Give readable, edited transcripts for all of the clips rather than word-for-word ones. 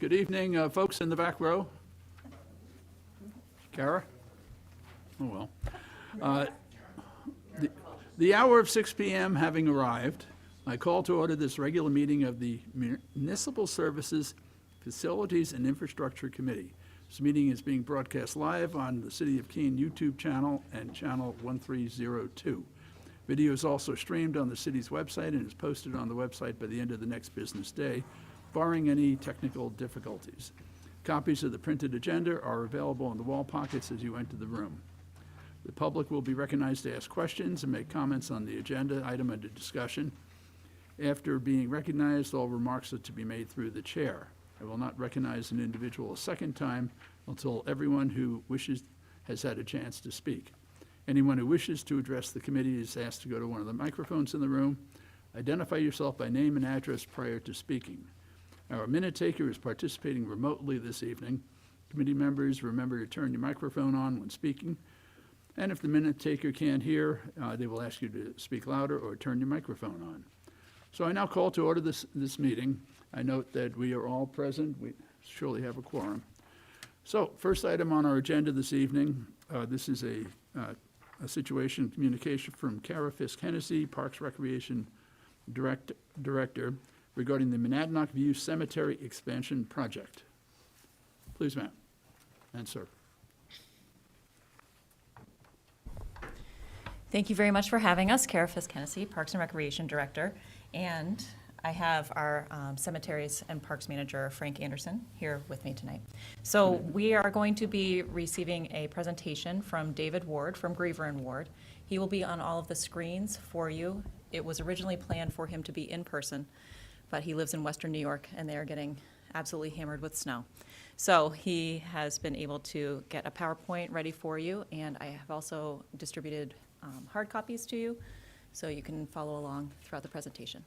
Good evening, folks in the back row. Kara? Oh, well. The hour of 6 p.m. having arrived, I call to order this regular meeting of the Municipal Services, Facilities, and Infrastructure Committee. This meeting is being broadcast live on the City of Keene YouTube channel and channel 1302. Video is also streamed on the city's website and is posted on the website by the end of the next business day, barring any technical difficulties. Copies of the printed agenda are available in the wall pockets as you enter the room. The public will be recognized to ask questions and make comments on the agenda item under discussion. After being recognized, all remarks are to be made through the chair. I will not recognize an individual a second time until everyone who wishes has had a chance to speak. Anyone who wishes to address the committee is asked to go to one of the microphones in the room. Identify yourself by name and address prior to speaking. Our minute taker is participating remotely this evening. Committee members, remember to turn your microphone on when speaking. And if the minute taker can't hear, they will ask you to speak louder or turn your microphone on. So I now call to order this meeting. I note that we are all present. We surely have a quorum. So first item on our agenda this evening, this is a situation communication from Kara Fisk-Hennessy, Parks Recreation Director, regarding the Monadnock View Cemetery Expansion Project. Please, ma'am and sir. Thank you very much for having us. Kara Fisk-Hennessy, Parks and Recreation Director. And I have our Cemeteries and Parks Manager, Frank Anderson, here with me tonight. So we are going to be receiving a presentation from David Ward from Griever and Ward. He will be on all of the screens for you. It was originally planned for him to be in person, but he lives in Western New York and they are getting absolutely hammered with snow. So he has been able to get a PowerPoint ready for you, and I have also distributed hard copies to you so you can follow along throughout the presentation.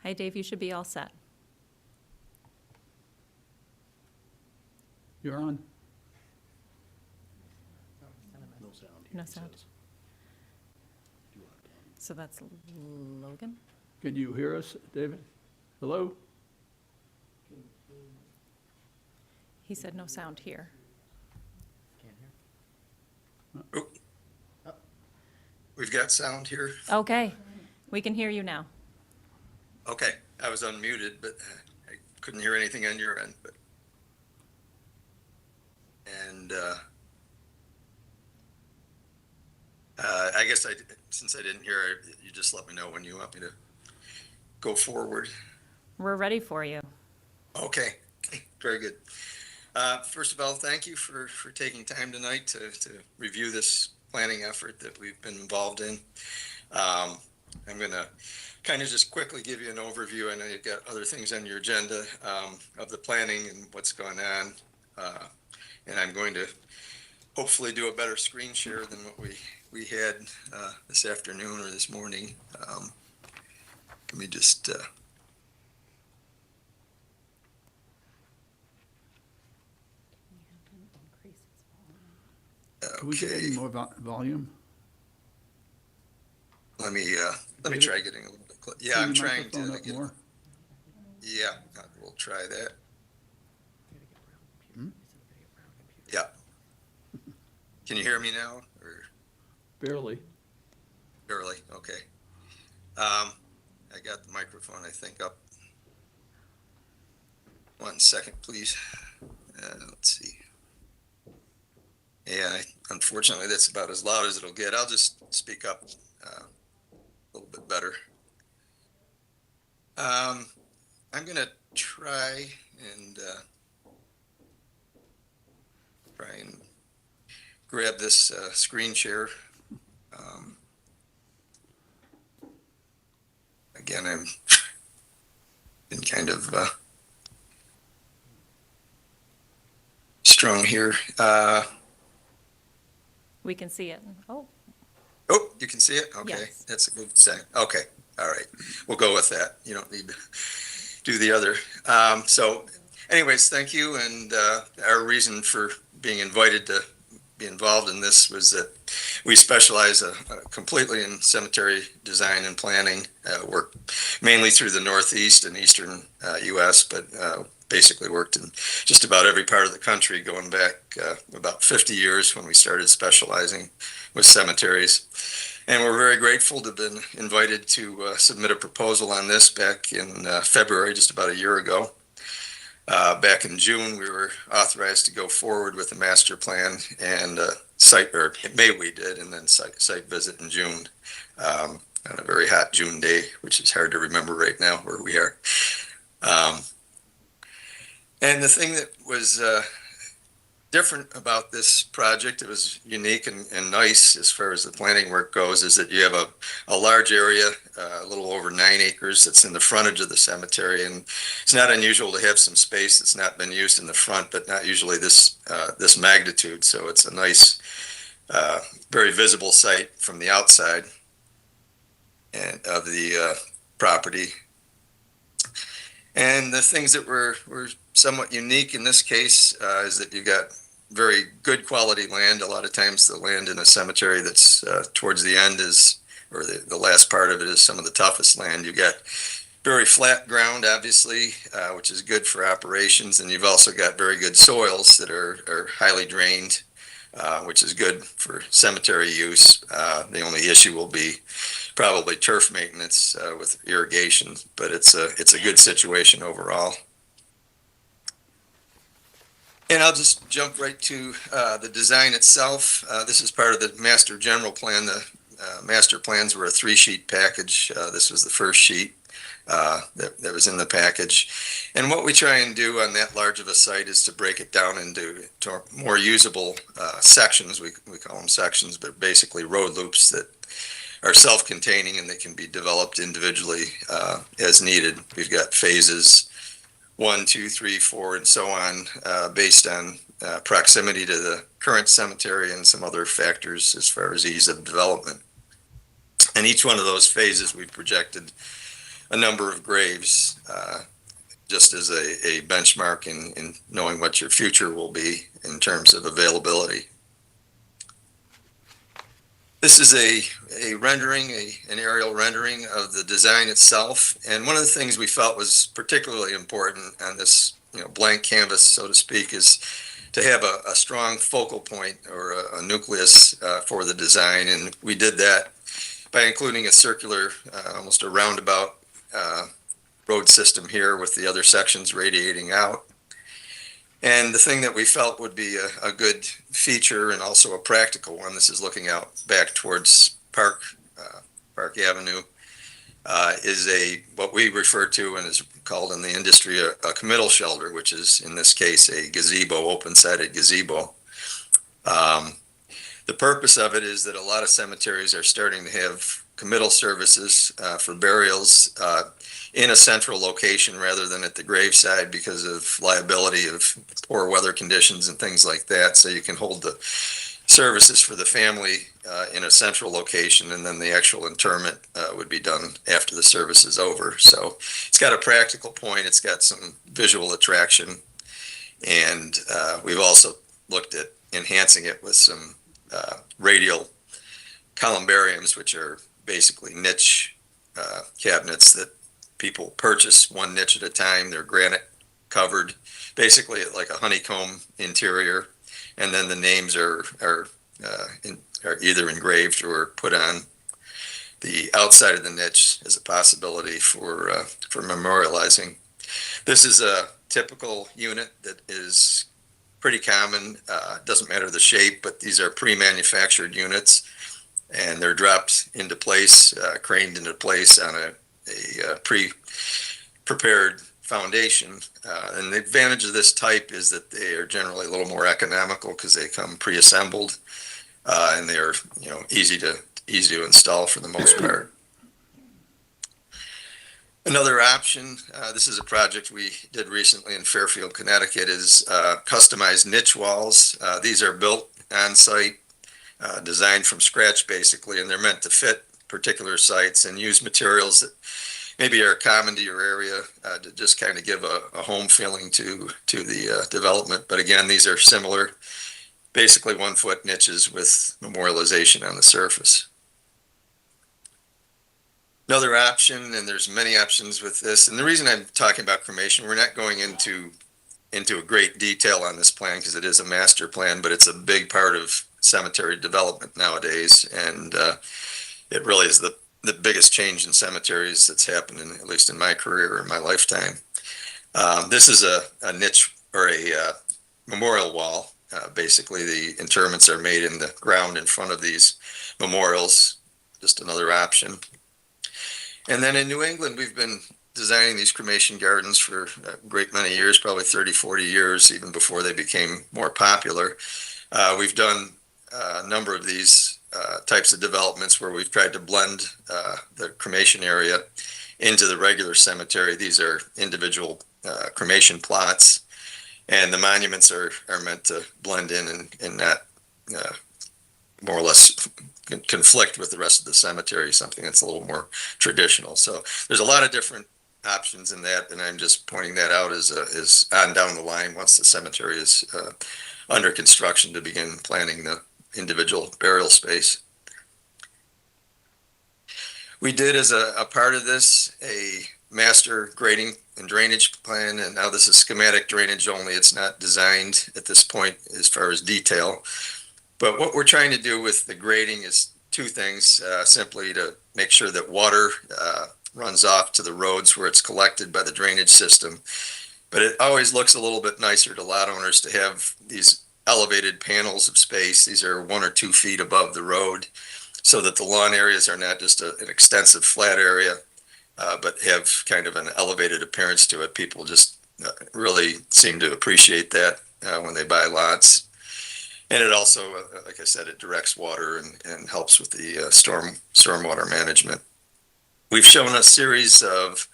Hi, Dave, you should be all set. You're on. No sound here. No it sound. says. So that's Logan. Can you hear us, David? Hello? He said no sound here. Can't hear? We've got sound here. Okay, we can hear you now. Okay, I was unmuted, but I couldn't hear anything on your end. But and I guess since I didn't hear, you just let me know when you want me to go forward. We're ready for you. Okay, very good. First of all, thank you for taking time tonight to review this planning effort that we've been involved in. I'm going to kind of just quickly give you an overview. I know you've got other things on your agenda of the planning and what's going on. And I'm going to hopefully do a better screen share than what we had this afternoon or this morning. Let me just... Can we get any more volume? Let me try getting a little bit closer. Yeah, Turn I'm your trying microphone to up get more. Yeah, we'll try that. Yeah. Can you hear me now or Barely. barely? Okay. I got the microphone, I think, up. 1 second, please. Let's see. Yeah, unfortunately, that's about as loud as it'll get. I'll just speak up a little bit better. I'm going to try and grab this screen share. Again, I've been kind of strong here. We can see it. Oh, Oh, you can see it? Okay, Yes. that's a good sign. Okay, all right, we'll go with that. You don't need to do the other. So anyways, thank you. And our reason for being invited to be involved in this was that we specialize completely in cemetery design and planning, work mainly through the Northeast and Eastern U.S., but basically worked in just about every part of the country, going back about 50 years when we started specializing with cemeteries. And we're very grateful to have been invited to submit a proposal on this back in February, just about a year ago. Back in June, we were authorized to go forward with the master plan and site, or in May we did, and then site visit in June on a very hot June day, which is hard to remember right now where we are. And the thing that was different about this project, it was unique and nice as far as the planning work goes, is that you have a large area, a little over 9 acres, that's in the frontage of the cemetery. And it's not unusual to have some space that's not been used in the front, but not usually this magnitude. So it's a nice, very visible site from the outside and of the property. And the things that were somewhat unique in this case is that you got very good quality land. A lot of times the land in a cemetery that's towards the end is, or the last part of it is some of the toughest land. You got very flat ground, obviously, which is good for operations. And you've also got very good soils that are highly drained, which is good for cemetery use. The only issue will be probably turf maintenance with irrigation, but it's a good situation overall. And I'll just jump right to the design itself. This is part of the master general plan. The master plans were a 3-sheet package. This was the first sheet that was in the package. And what we try and do on that large of a site is to break it down into more usable sections. We call them sections, but basically road loops that are self-containing and they can be developed individually as needed. We've got phases 1, 2, 3, 4, and so on, based on proximity to the current cemetery and some other factors as far as ease of development. And each one of those phases, we've projected a number of graves, just as a benchmark in knowing what your future will be in terms of availability. This is a rendering, an aerial rendering of the design itself. And one of the things we felt was particularly important on this blank canvas, so to speak, is to have a strong focal point or a nucleus for the design. And we did that by including a circular, almost a roundabout road system here with the other sections radiating out. And the thing that we felt would be a good feature and also a practical one, this is looking out back towards Park Avenue, is what we refer to and is called in the industry a committal shelter, which is in this case a gazebo, open-sided gazebo. The purpose of it is that a lot of cemeteries are starting to have committal services for burials in a central location rather than at the graveside because of liability of poor weather conditions and things like that. So you can hold the services for the family in a central location, and then the actual interment would be done after the service is over. So it's got a practical point. It's got some visual attraction, and we've also looked at enhancing it with some radial columbariums, which are basically niche cabinets that people purchase one niche at a time. They're granite covered, basically like a honeycomb interior, and then the names are either engraved or put on the outside of the niche as a possibility for memorializing. This is a typical unit that is pretty common. Doesn't matter the shape, but these are pre-manufactured units, and they're dropped into place, craned into place on a pre-prepared foundation. And the advantage of this type is that they are generally a little more economical because they come pre-assembled, and they're easy to install for the most part. Another option, this is a project we did recently in Fairfield, Connecticut, is customized niche walls. These are built on site, designed from scratch basically, and they're meant to fit particular sites and use materials that maybe are common to your area to just kind of give a home feeling to the development. But again, these are similar basically 1-foot niches with memorialization on the surface. Another option, and there's many options with this, and the reason I'm talking about cremation, we're not going into a great detail on this plan because it is a master plan, but it's a big part of cemetery development nowadays, and it really is the biggest change in cemeteries that's happened, at least in my career or my lifetime. This is a niche or a memorial wall. Basically, the interments are made in the ground in front of these memorials, just another option. And then in New England, we've been designing these cremation gardens for a great many years, probably 30, 40 years, even before they became more popular. We've done a number of these types of developments where we've tried to blend the cremation area into the regular cemetery. These are individual cremation plots, and the monuments are meant to blend in and not more or less conflict with the rest of the cemetery, something that's a little more traditional. So there's a lot of different options in that, and I'm just pointing that out as on down the line once the cemetery is under construction to begin planning the individual burial space. We did, as a part of this, a master grading and drainage plan, and now this is schematic drainage only. It's not designed at this point as far as detail. But what we're trying to do with the grading is two things, simply to make sure that water runs off to the roads where it's collected by the drainage system. But it always looks a little bit nicer to lot owners to have these elevated panels of space. These are 1 or 2 feet above the road, so that the lawn areas are not just an extensive flat area, but have kind of an elevated appearance to it. People just really seem to appreciate that when they buy lots. And it also, like I said, it directs water and helps with the stormwater management. We've shown a series of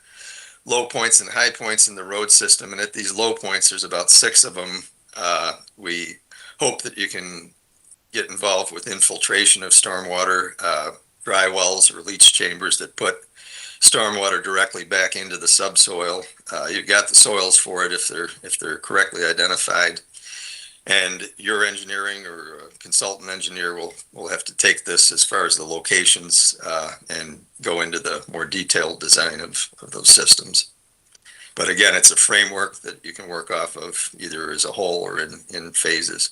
low points and high points in the road system, and at these low points, there's about 6 of them. We hope that you can get involved with infiltration of stormwater, dry wells or leach chambers that put stormwater directly back into the subsoil. You've got the soils for it if they're correctly identified. And your engineering or consultant engineer will have to take this as far as the locations and go into the more detailed design of those systems. But again, it's a framework that you can work off of either as a whole or in phases.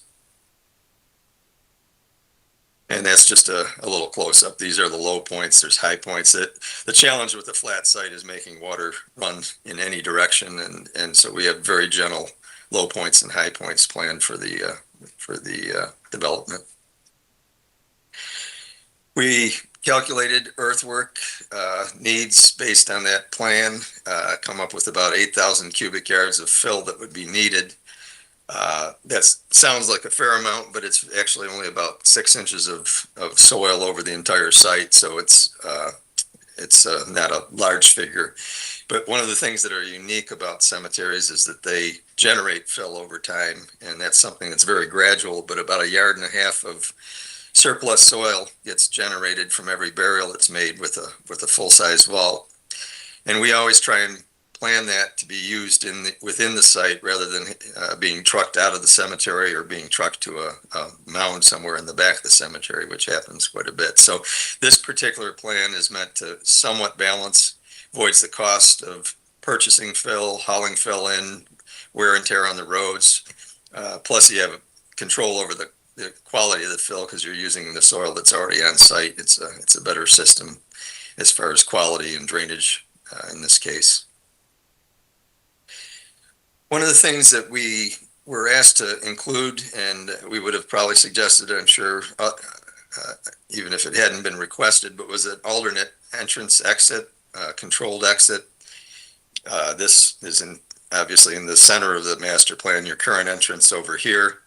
And that's just a little close up. These are the low points. There's high points. The challenge with a flat site is making water run in any direction. And so we have very gentle low points and high points planned for the development. We calculated earthwork needs based on that plan, come up with about 8,000 cubic yards of fill that would be needed. That sounds like a fair amount, but it's actually only about 6 inches of soil over the entire site, so it's not a large figure. But one of the things that are unique about cemeteries is that they generate fill over time, and that's something that's very gradual, but about 1.5 yards of surplus soil gets generated from every burial that's made with a full-size vault. And we always try and plan that to be used within the site rather than being trucked out of the cemetery or being trucked to a mound somewhere in the back of the cemetery, which happens quite a bit. So this particular plan is meant to somewhat balance, avoids the cost of purchasing fill, hauling fill in, wear and tear on the roads. Plus you have control over the quality of the fill because you're using the soil that's already on site. It's a better system as far as quality and drainage in this case. One of the things that we were asked to include, and we would have probably suggested, I'm sure, even if it hadn't been requested, but was an alternate entrance exit, controlled exit. This is obviously in the center of the master plan, your current entrance over here.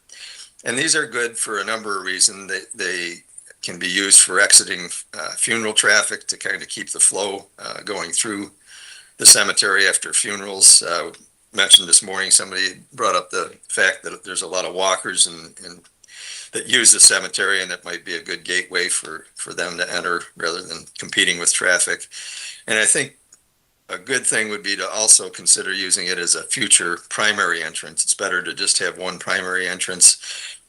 And these are good for a number of reasons. They can be used for exiting funeral traffic to kind of keep the flow going through the cemetery after funerals. Mentioned this morning, somebody brought up the fact that there's a lot of walkers and that use the cemetery, and that might be a good gateway for them to enter rather than competing with traffic. And I think a good thing would be to also consider using it as a future primary entrance. It's better to just have one primary entrance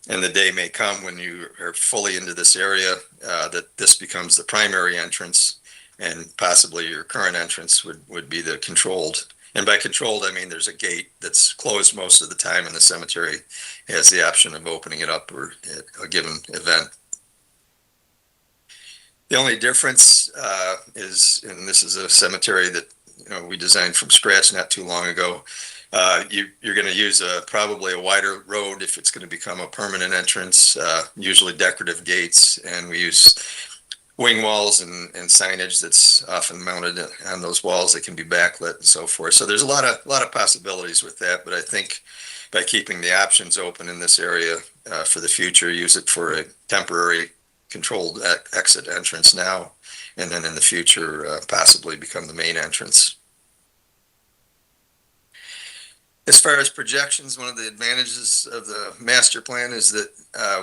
And the day may come when you are fully into this area, that this becomes the primary entrance, and possibly your current entrance would be the controlled. And by controlled, I mean there's a gate that's closed most of the time, and the cemetery has the option of opening it up or at a given event. The only difference is, and this is a cemetery that we designed from scratch not too long ago. You're going to use probably a wider road if it's going to become a permanent entrance, usually decorative gates, and we use wing walls and signage that's often mounted on those walls that can be backlit and so forth. So there's a lot of possibilities with that, but I think by keeping the options open in this area for the future, use it for a temporary controlled exit entrance now, and then in the future possibly become the main entrance. As far as projections, one of the advantages of the master plan is that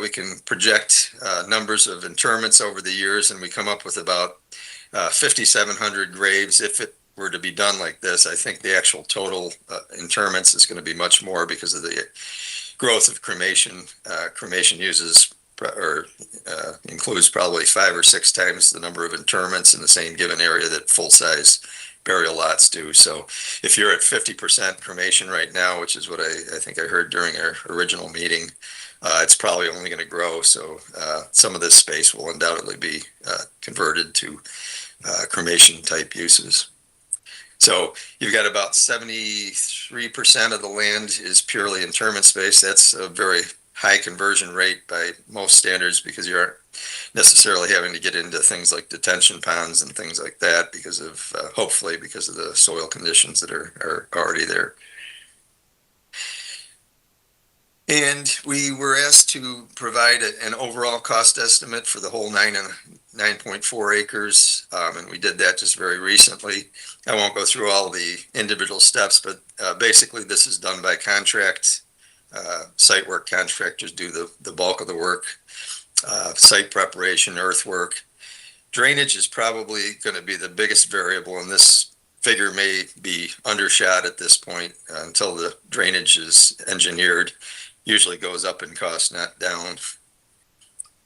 we can project numbers of interments over the years, and we come up with about 5,700 graves. If it were to be done like this, I think the actual total interments is going to be much more because of the growth of cremation. Cremation uses or includes probably 5 or 6 times the number of interments in the same given area that full-size burial lots do. So if you're at 50% cremation right now, which is what I think I heard during our original meeting, it's probably only going to grow. So some of this space will undoubtedly be converted to cremation type uses. So you've got about 73% of the land is purely interment space. That's a very high conversion rate by most standards because you aren't necessarily having to get into things like detention ponds and things like that because of, hopefully because of the soil conditions that are already there. And we were asked to provide an overall cost estimate for the whole 9.4 acres, and we did that just very recently. I won't go through all the individual steps, but basically this is done by contract. Site work contractors do the bulk of the work. Site preparation, earthwork. Drainage is probably going to be the biggest variable, and this figure may be undershot at this point until the drainage is engineered. Usually goes up in cost, not down.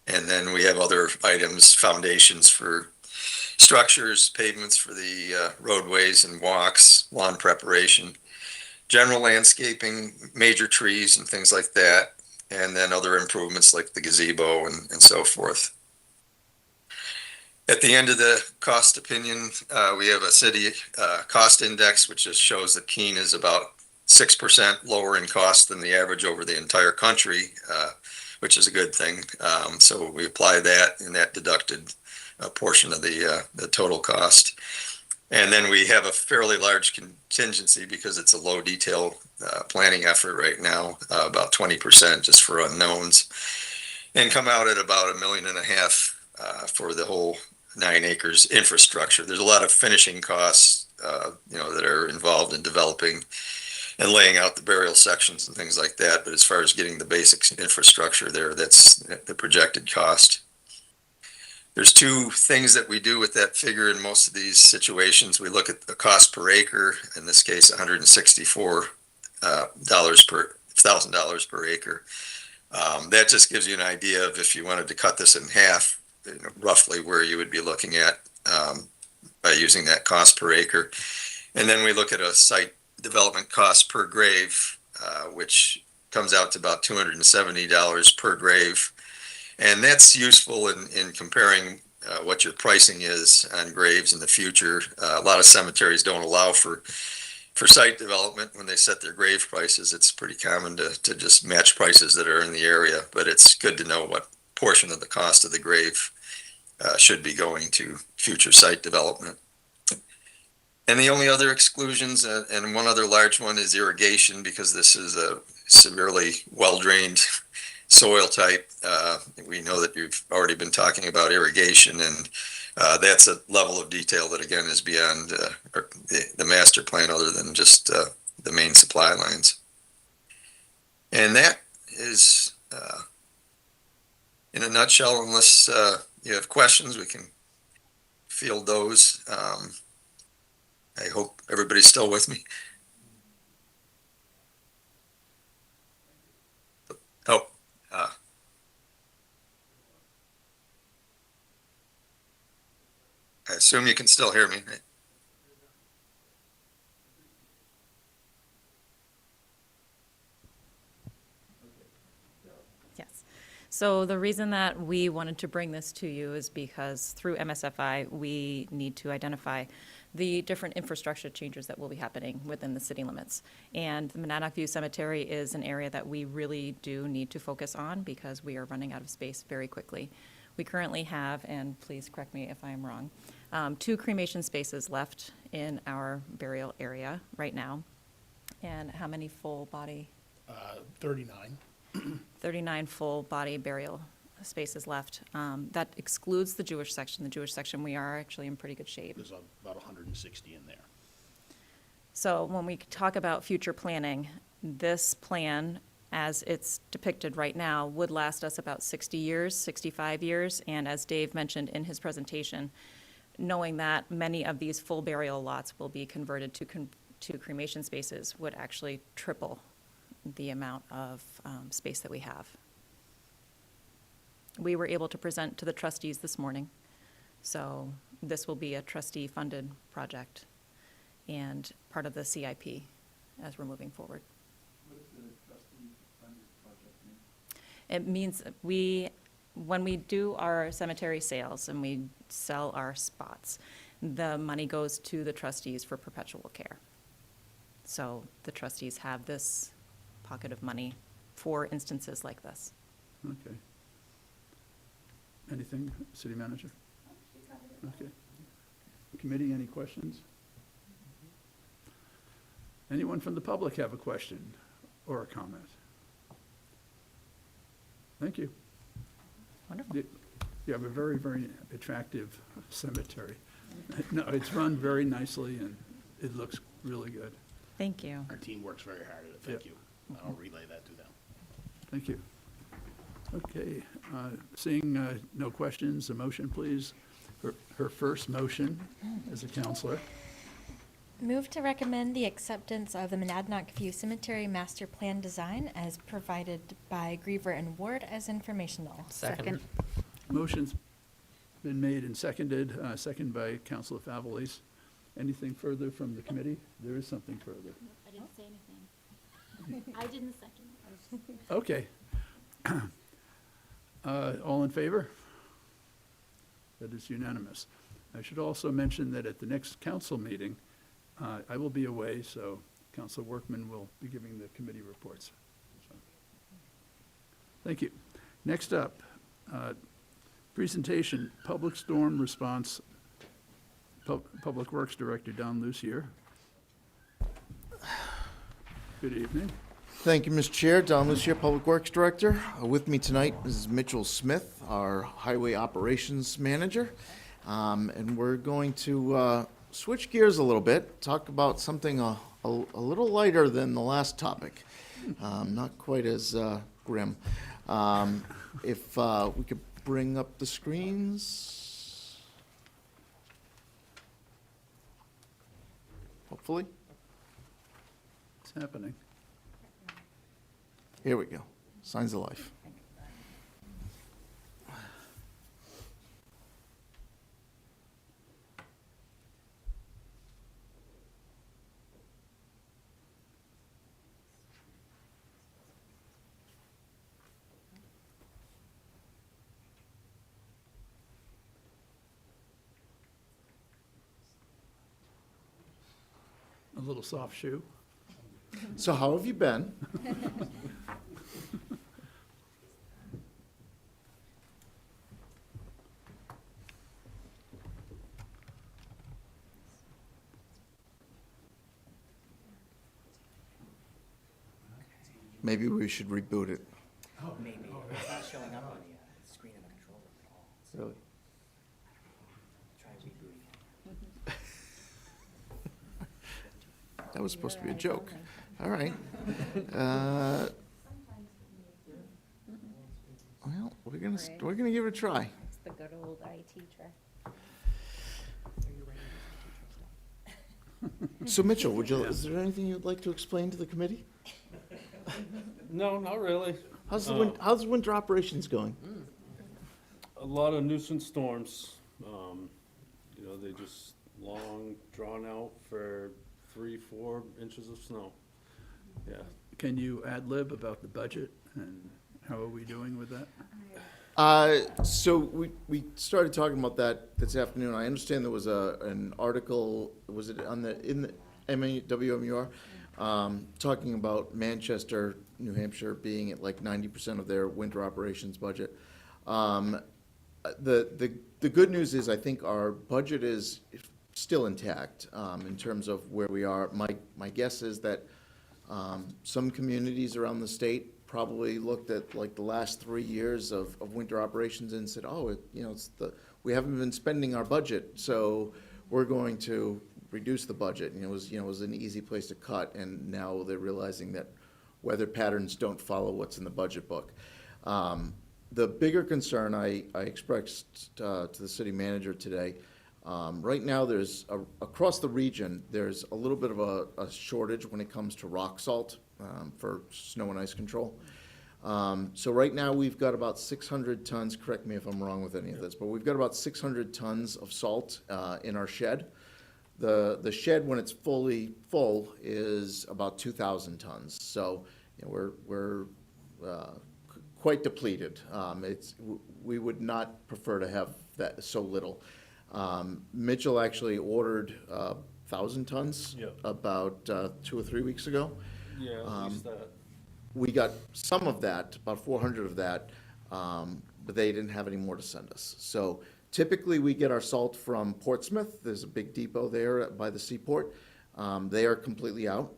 And then we have other items, foundations for structures, pavements for the roadways and walks, lawn preparation, general landscaping, major trees and things like that, and then other improvements like the gazebo and so forth. At the end of the cost opinion, we have a city cost index, which just shows that Keene is about 6% lower in cost than the average over the entire country, which is a good thing. So we apply that, and that deducted a portion of the total cost. And then we have a fairly large contingency because it's a low detail planning effort right now, about 20% just for unknowns, and come out at about $1.5 million for the whole 9 acres infrastructure. There's a lot of finishing costs, that are involved in developing and laying out the burial sections and things like that. But as far as getting the basic infrastructure there, that's the projected cost. There's 2 things that we do with that figure in most of these situations. We look at the cost per acre, in this case, $164 per $1,000 per acre. That just gives you an idea of if you wanted to cut this in half, roughly where you would be looking at by using that cost per acre. And then we look at a site development cost per grave, which comes out to about $270 per grave. And that's useful in comparing what your pricing is on graves in the future. A lot of cemeteries don't allow for site development when they set their grave prices. It's pretty common to just match prices that are in the area, but it's good to know what portion of the cost of the grave should be going to future site development. And the only other exclusions, and one other large one, is irrigation, because this is a severely well-drained soil type. We know that you've already been talking about irrigation, and that's a level of detail that, again, is beyond the master plan, other than just the main supply lines. And that is, in a nutshell, unless you have questions, we can field those. I hope everybody's still with me. Oh, I assume you can still hear me, right? Yes. So the reason that we wanted to bring this to you is because through MSFI, we need to identify the different infrastructure changes that will be happening within the city limits. And the Monadnock View Cemetery is an area that we really do need to focus on because we are running out of space very quickly. We currently have, and please correct me if I'm wrong, 2 cremation spaces left in our burial area right now. And how many full body? 39. 39 full-body burial spaces left. That excludes the Jewish section. The Jewish section, we are actually in pretty good shape. There's about 160 in there. So when we talk about future planning, this plan, as it's depicted right now, would last us about 60 years, 65 years. And as Dave mentioned in his presentation, knowing that many of these full burial lots will be converted to cremation spaces would actually triple the amount of space that we have. We were able to present to the trustees this morning, so this will be a trustee-funded project and part of the CIP as we're moving forward. What does the trustee-funded project mean? It means when we do our cemetery sales and we sell our spots, the money goes to the trustees for perpetual care. So the trustees have this pocket of money for instances like this. Okay. Anything, city manager? Okay. Committee, any questions? Anyone from the public have a question or a comment? Thank you. Wonderful. You have a very, very attractive cemetery. No, it's run very nicely and it looks really good. Thank you. Our team works very hard at it. Thank Yep. you. I'll relay that to them. Thank you. Okay, seeing no questions, a motion, please. Her first motion as a counselor. Move to recommend the acceptance of the Monadnock View Cemetery Master Plan Design as provided by Griever and Ward as informational. Second. Motion's been made and seconded, second by Councilor Favelis. Anything further from the committee? There is something further. I didn't say anything. I didn't second. Okay. All in favor? That is unanimous. I should also mention that at the next council meeting, I will be away, so Councilor Workman will be giving the committee reports. So, thank you. Next up, presentation, Public Storm Response, Public Works Director Don Lucier. Good evening. Thank you, Mr. Chair. Don Lucier, Public Works Director. With me tonight is Mitchell Smith, our Highway Operations Manager. And we're going to switch gears a little bit, talk about something a little lighter than the last topic. Not quite as grim. If we could bring up the screens. Hopefully. What's happening? Here we go. Signs of life. A little soft shoe. So how have you been? Maybe we should reboot it. Maybe. It's not showing up on the screen of the controller at all. Really? Try rebooting it. That was supposed to be a joke. All right. Well, we're gonna give it a try. It's the good old IT trick. So Mitchell, is there anything you'd like to explain to the committee? No, not really. How's the winter operations going? A lot of nuisance storms. You know, they just long, drawn out for 3-4 inches of snow. Yeah. Can you ad lib about the budget and how are we doing with that? So we started talking about that this afternoon. I understand there was an article, was it in the WMUR, talking about Manchester, New Hampshire being at like 90% of their winter operations budget. The good news is I think our budget is still intact in terms of where we are. My guess is that some communities around the state probably looked at like the last 3 years of winter operations and said, oh, we haven't been spending our budget, so we're going to reduce the budget. And it was an easy place to cut, and now they're realizing that weather patterns don't follow what's in the budget book. The bigger concern I expressed to the city manager today, right now there's, across the region, there's a little bit of a shortage when it comes to rock salt for snow and ice control. So right now we've got about 600 tons, correct me if I'm wrong with any of this, but we've got about 600 tons of salt in our shed. The shed, when it's fully full, is about 2,000 tons. So we're quite depleted. We would not prefer to have that so little. Mitchell actually ordered 1,000 tons Yeah. about 2 or 3 weeks ago. Yeah, at least that. We got some of that, about 400 of that, but they didn't have any more to send us. So typically, we get our salt from Portsmouth. There's a big depot there by the seaport. They are completely out.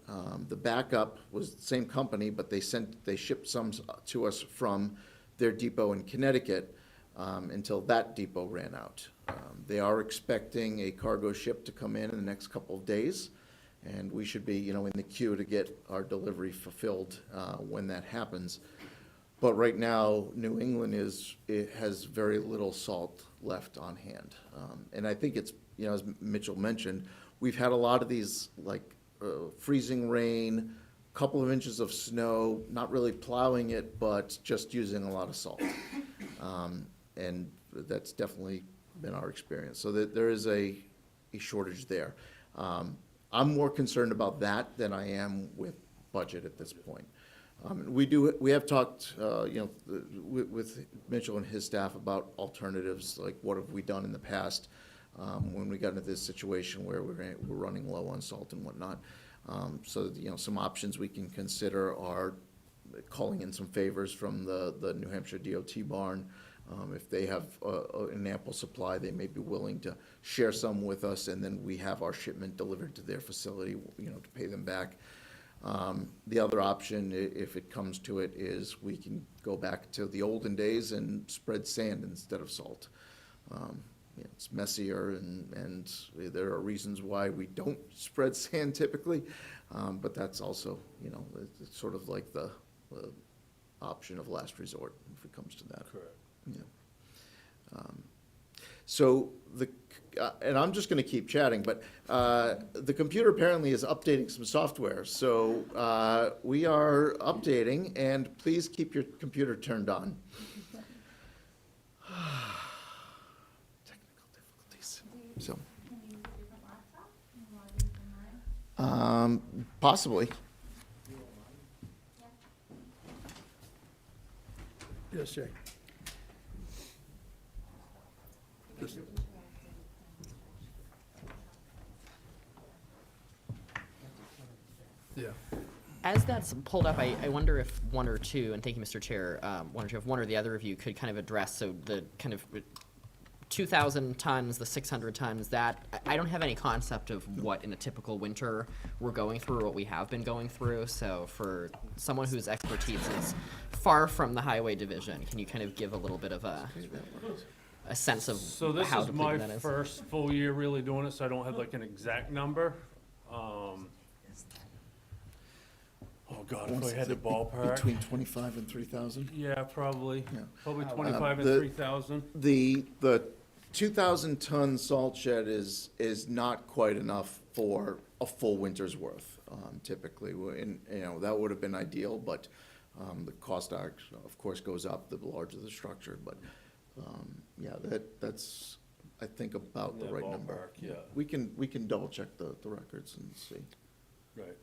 The backup was the same company, but they shipped some to us from their depot in Connecticut until that depot ran out. They are expecting a cargo ship to come in the next couple of days, and we should be, in the queue to get our delivery fulfilled when that happens. But right now, New England has very little salt left on hand. And I think it's, as Mitchell mentioned, we've had a lot of these freezing rain, couple of inches of snow, not really plowing it, but just using a lot of salt. And that's definitely been our experience. So there is a shortage there. I'm more concerned about that than I am with budget at this point. We have talked, with Mitchell and his staff about alternatives, like what have we done in the past when we got into this situation where we're running low on salt and whatnot. So, some options we can consider are calling in some favors from the New Hampshire DOT barn. If they have an ample supply, they may be willing to share some with us, and then we have our shipment delivered to their facility, to pay them back. The other option, if it comes to it, is we can go back to the olden days and spread sand instead of salt. It's messier, and there are reasons why we don't spread sand typically, but that's also, it's sort of like the option of last resort if it comes to that. Correct. Yeah. So and I'm just going to keep chatting, but the computer apparently is updating some software. So we are updating, and please keep your computer turned on. Technical difficulties. So. Possibly. Yes, Jay. Just- Yeah. As that's pulled up, I wonder if one or two, and thank you, Mr. Chair, if one or the other of you could kind of address, so the kind of 2,000 tons, the 600 tons, that, I don't have any concept of what in a typical winter we're going through or what we have been going through. So for someone whose expertise is far from the highway division, can you kind of give a little bit of a sense of So this how is my depleted that is? first full year really doing it, so I don't have like an exact number. Oh God, if I had to ballpark, Between 25 and 3,000. yeah, probably, Yeah. probably 25 and the- 3,000. The 2,000-ton salt shed is not quite enough for a full winter's worth, typically. And, that would have been ideal, but the cost, of course, goes up the larger the structure. But, yeah, that's I think, about In the that right number. ballpark, yeah. We can double check the records and see. Right.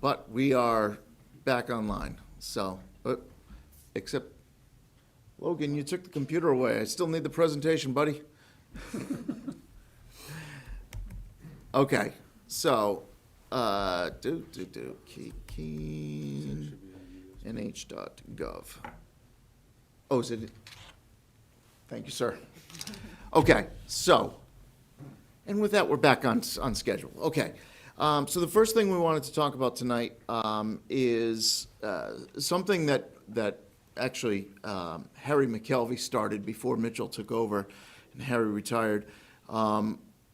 But we are back online, so, except, Logan, you took the computer away. I still need the presentation, buddy. Okay, so, Keene, nh.gov. Oh, is it? Thank you, sir. Okay, so, and with that, we're back on schedule. Okay. So the first thing we wanted to talk about tonight is something that actually Harry McKelvey started before Mitchell took over and Harry retired.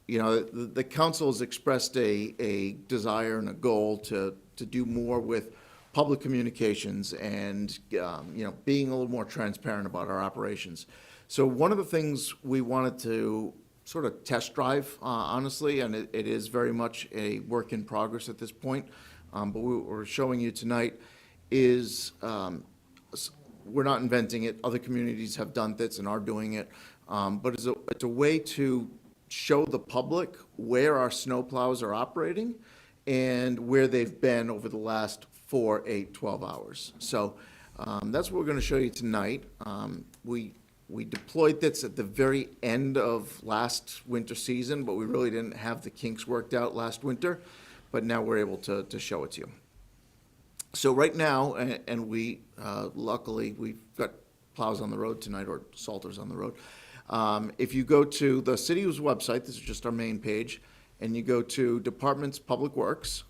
You know, the council has expressed a desire and a goal to do more with public communications and, you know, being a little more transparent about our operations. So one of the things we wanted to sort of test drive, honestly, and it is very much a work in progress at this point, but we're showing you tonight is, we're not inventing it, other communities have done this and are doing it, but it's a way to show the public where our snowplows are operating and where they've been over the last 4, 8, 12 hours. So that's what we're going to show you tonight. We deployed this at the very end of last winter season, but we really didn't have the kinks worked out last winter, but now we're able to show it to you. So right now, and we, luckily, we've got plows on the road tonight, or salters on the road. If you go to the city's website, this is just our main page, and you go to Departments Public Works,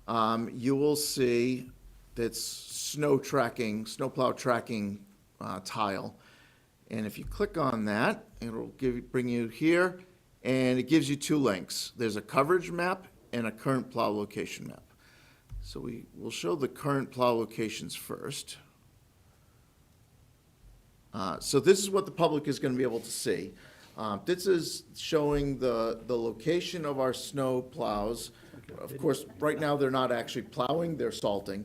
you will see that's snowplow tracking tile. And if you click on that, it'll bring you here, and it gives you two links. There's a coverage map and a current plow location map. So we will show the current plow locations first. So this is what the public is going to be able to see. This is showing the location of our snow plows. Of course, right now, they're not actually plowing, they're salting.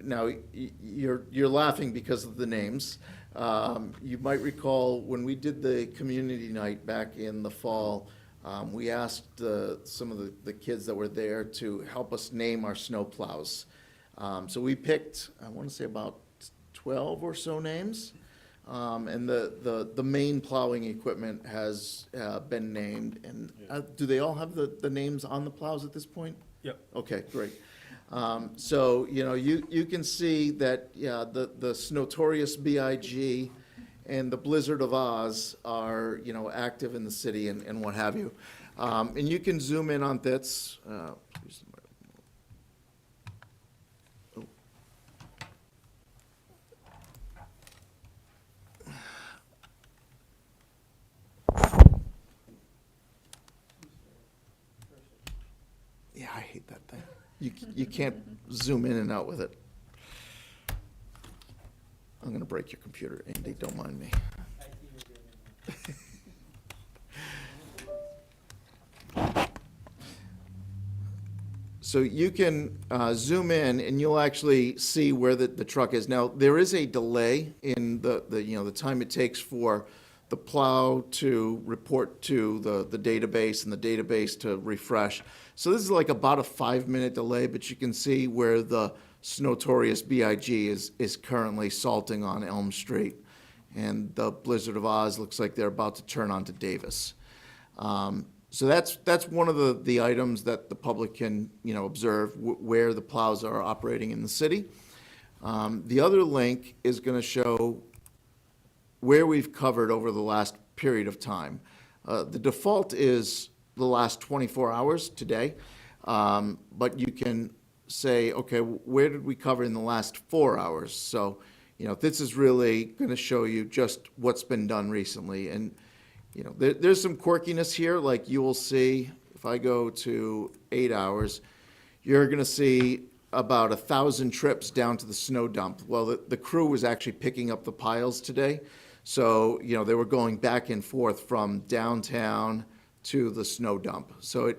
Now, you're laughing because of the names. You might recall when we did the community night back in the fall, we asked some of the kids that were there to help us name our snow plows. So we picked, I want to say about 12 or so names. And the main plowing equipment has been named. And do they all have the names on the plows at this point? Yep. Okay, great. So, you know, you can see that, yeah, the Snotorious BIG and the Blizzard of Oz are, you know, active in the city and what have you. And you can zoom in on this. Yeah, I hate that thing. You can't zoom in and out with it. I'm going to break your computer, Andy, don't mind me. So you can zoom in and you'll actually see where the truck is. Now, there is a delay in the time it takes for the plow to report to the database and the database to refresh. So this is like about a 5-minute delay, but you can see where the Snotorious BIG is currently salting on Elm Street. And the Blizzard of Oz looks like they're about to turn onto Davis. So that's one of the items that the public can, you know, observe where the plows are operating in the city. The other link is going to show where we've covered over the last period of time. The default is the last 24 hours today, but you can say, okay, where did we cover in the last 4 hours? So, you know, this is really going to show you just what's been done recently. And, you know, there's some quirkiness here, like you will see, if I go to 8 hours, you're going to see about 1,000 trips down to the snow dump. Well, the crew was actually picking up the piles today. So, you know, they were going back and forth from downtown to the snow dump. So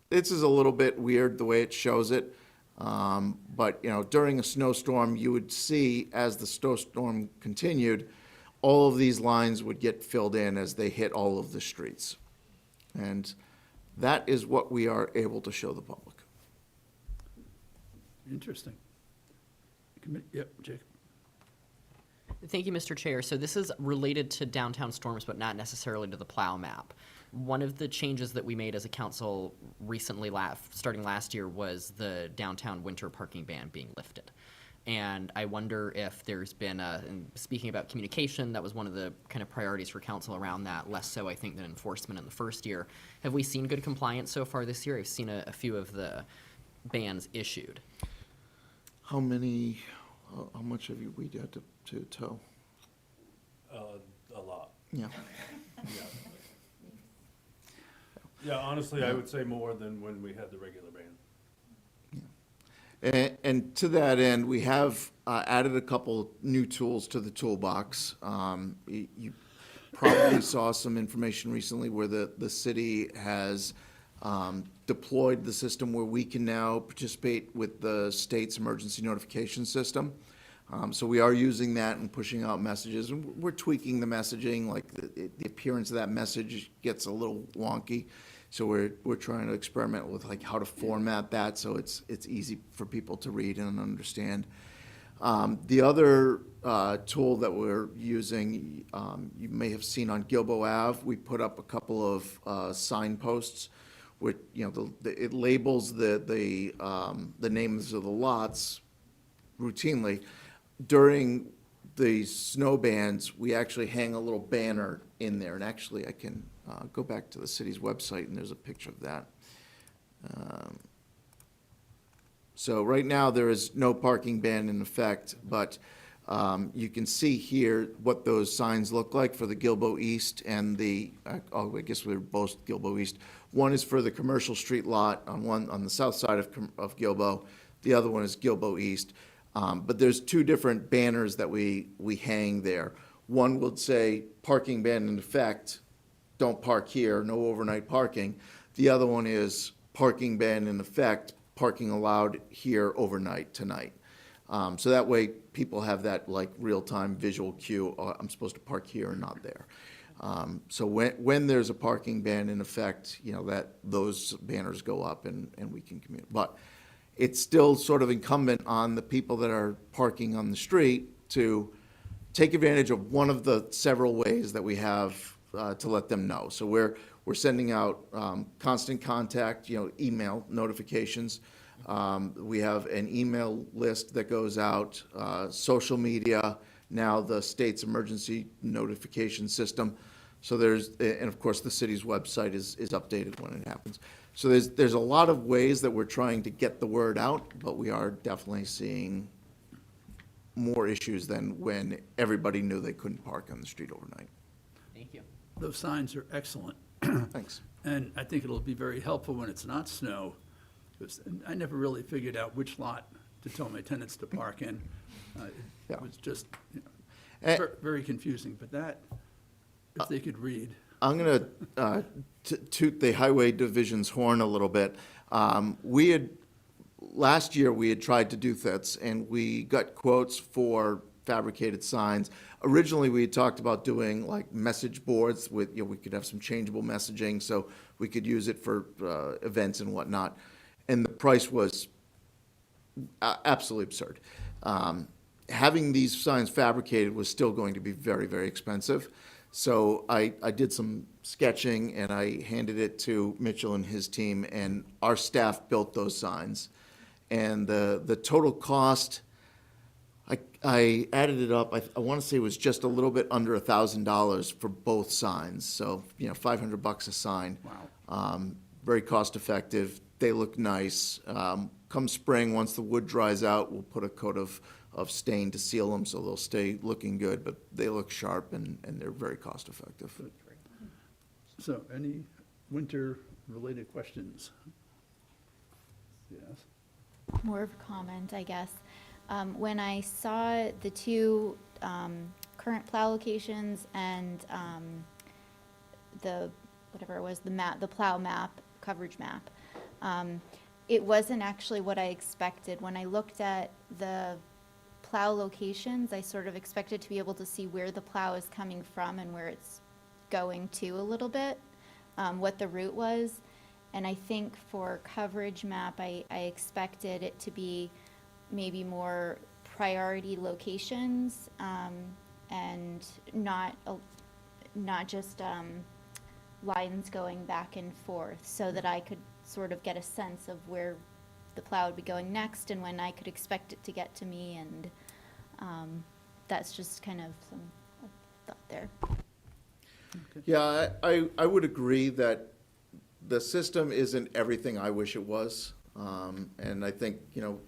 this is a little bit weird the way it shows it. But, you know, during a snowstorm, you would see as the snowstorm continued, all of these lines would get filled in as they hit all of the streets. And that is what we are able to show the public. Interesting. Yep, Jake. Thank you, Mr. Chair. So this is related to downtown storms, but not necessarily to the plow map. One of the changes that we made as a council recently, starting last year, was the downtown winter parking ban being lifted. And I wonder if there's been and speaking about communication, that was one of the kind of priorities for council around that, less so I think than enforcement in the first year. Have we seen good compliance so far this year? I've seen a few of the bans issued. How much have we had to tow? A lot. Yeah. Yeah. Yeah, honestly, I would say more than when we had the regular ban. And to that end, we have added a couple new tools to the toolbox. You probably saw some information recently where the city has deployed the system where we can now participate with the state's emergency notification system. So we are using that and pushing out messages, and we're tweaking the messaging, like the appearance of that message gets a little wonky. So we're trying to experiment with like how to format that so it's easy for people to read and understand. The other tool that we're using, you may have seen on Gilbo Ave, we put up a couple of signposts with, it labels the names of the lots routinely. During the snow bans, we actually hang a little banner in there, and actually I can go back to the city's website, and there's a picture of that. So right now, there is no parking ban in effect, but you can see here what those signs look like for the Gilbo East and I guess we're both Gilbo East. One is for the commercial street lot on the south side of Gilbo. The other one is Gilbo East. But there's two different banners that we hang there. One would say parking ban in effect, don't park here, no overnight parking. The other one is parking ban in effect, parking allowed here overnight tonight. So that way people have that like real-time visual cue, oh, I'm supposed to park here and not there. So when there's a parking ban in effect, those banners go up and we can communicate. But it's still sort of incumbent on the people that are parking on the street to take advantage of one of the several ways that we have to let them know. So we're sending out constant contact, email notifications. We have an email list that goes out, social media, now the state's emergency notification system. So and of course the city's website is updated when it happens. So there's a lot of ways that we're trying to get the word out, but we are definitely seeing more issues than when everybody knew they couldn't park on the street overnight. Thank you. Those signs are excellent. Thanks. And I think it'll be very helpful when it's not snow, because I never really figured out which lot to tell my tenants to park in. Yeah. It was just Eh. very confusing, but that, if they could read. I'm going to toot the highway division's horn a little bit. Last year, we had tried to do this, and we got quotes for fabricated signs. Originally, we had talked about doing like message boards with, we could have some changeable messaging, so we could use it for events and whatnot. And the price was absolutely absurd. Having these signs fabricated was still going to be very, very expensive. So I did some sketching and I handed it to Mitchell and his team, and our staff built those signs. And the total cost, I added it up, I want to say it was just a little bit under $1,000 for both signs. So, $500 a sign. Wow. Very cost effective. They look nice. Come spring, once the wood dries out, we'll put a coat of stain to seal them so they'll stay looking good, but they look sharp and they're very cost effective. So any winter-related questions? Yes. More of a comment, I guess. When I saw the two current plow locations and the plow map, coverage map, it wasn't actually what I expected. When I looked at the plow locations, I sort of expected to be able to see where the plow is coming from and where it's going to a little bit, what the route was. And I think for coverage map, I expected it to be maybe more priority locations, and not just lines going back and forth, so that I could sort of get a sense of where the plow would be going next and when I could expect it to get to me, and that's just kind of some thought there. Yeah, I would agree that the system isn't everything I wish it was. And I think,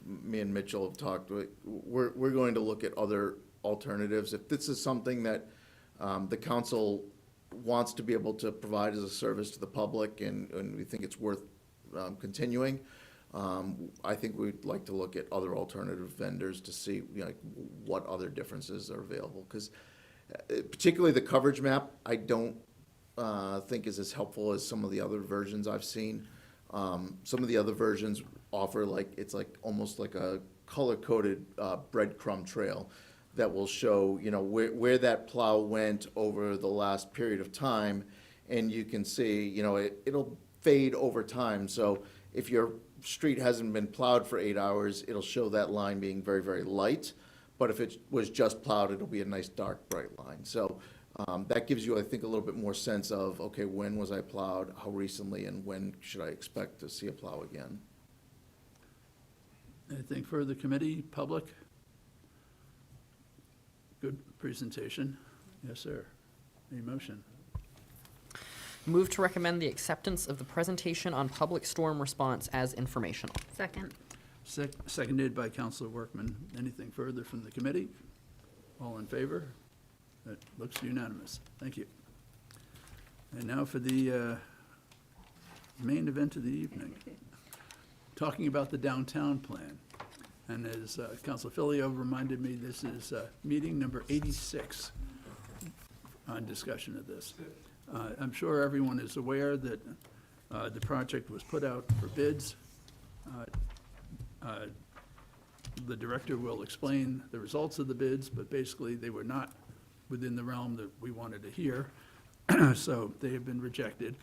me and Mitchell have talked, we're going to look at other alternatives. If this is something that the council wants to be able to provide as a service to the public, and we think it's worth continuing, I think we'd like to look at other alternative vendors to see, what other differences are available. Because particularly the coverage map, I don't think is as helpful as some of the other versions I've seen. Some of the other versions offer it's almost like a color-coded breadcrumb trail that will show, where that plow went over the last period of time, and you can see, it'll fade over time. So if your street hasn't been plowed for 8 hours, it'll show that line being very, very light. But if it was just plowed, it'll be a nice dark, bright line. So that gives you, I think, a little bit more sense of, okay, when was I plowed, how recently, and when should I expect to see a plow again? Anything further, committee, public? Good presentation. Yes, sir. Any motion? Move to recommend the acceptance of the presentation on public storm response as informational. Second. Seconded by Councilor Workman. Anything further from the committee? All in favor? That looks unanimous. Thank you. And now for the main event of the evening, talking about the downtown plan. And as Councilor Filio reminded me, this is meeting number 86 on discussion of this. I'm sure everyone is aware that the project was put out for bids. The director will explain the results of the bids, but basically they were not within the realm that we wanted to hear. So they have been rejected.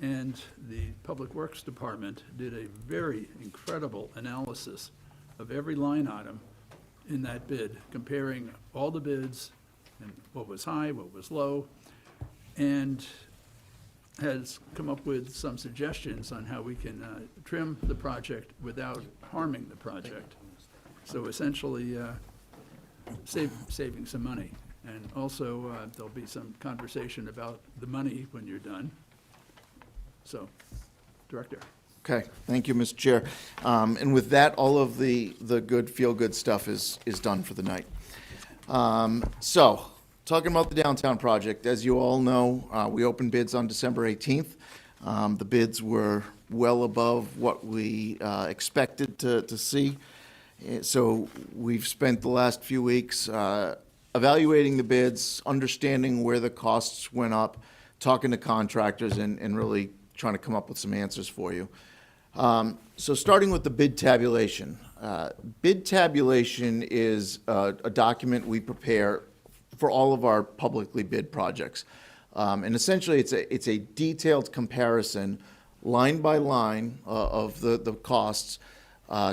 And the Public Works Department did a very incredible analysis of every line item in that bid, comparing all the bids and what was high, what was low, and has come up with some suggestions on how we can trim the project without harming the project. So essentially, saving some money. And also, there'll be some conversation about the money when you're done. So, Director. Okay, thank you, Mr. Chair. And with that, all of the good, feel-good stuff is done for the night. So, talking about the downtown project, as you all know, we opened bids on December 18th. The bids were well above what we expected to see. So we've spent the last few weeks evaluating the bids, understanding where the costs went up, talking to contractors, and really trying to come up with some answers for you. So starting with the bid tabulation. Bid tabulation is a document we prepare for all of our publicly bid projects. And essentially, it's a detailed comparison, line by line, of the costs,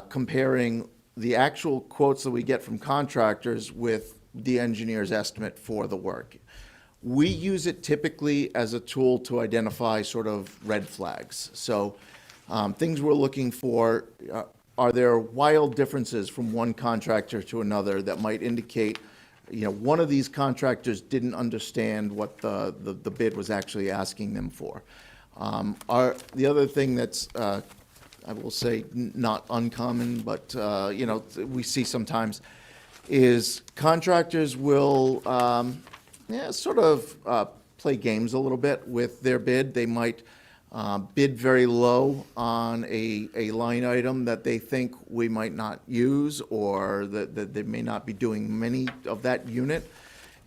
comparing the actual quotes that we get from contractors with the engineer's estimate for the work. We use it typically as a tool to identify sort of red flags. So things we're looking for, are there wild differences from one contractor to another that might indicate, one of these contractors didn't understand what the bid was actually asking them for. The other thing that's, I will say, not uncommon, but, we see sometimes, is contractors will sort of play games a little bit with their bid. They might bid very low on a line item that they think we might not use, or that they may not be doing many of that unit,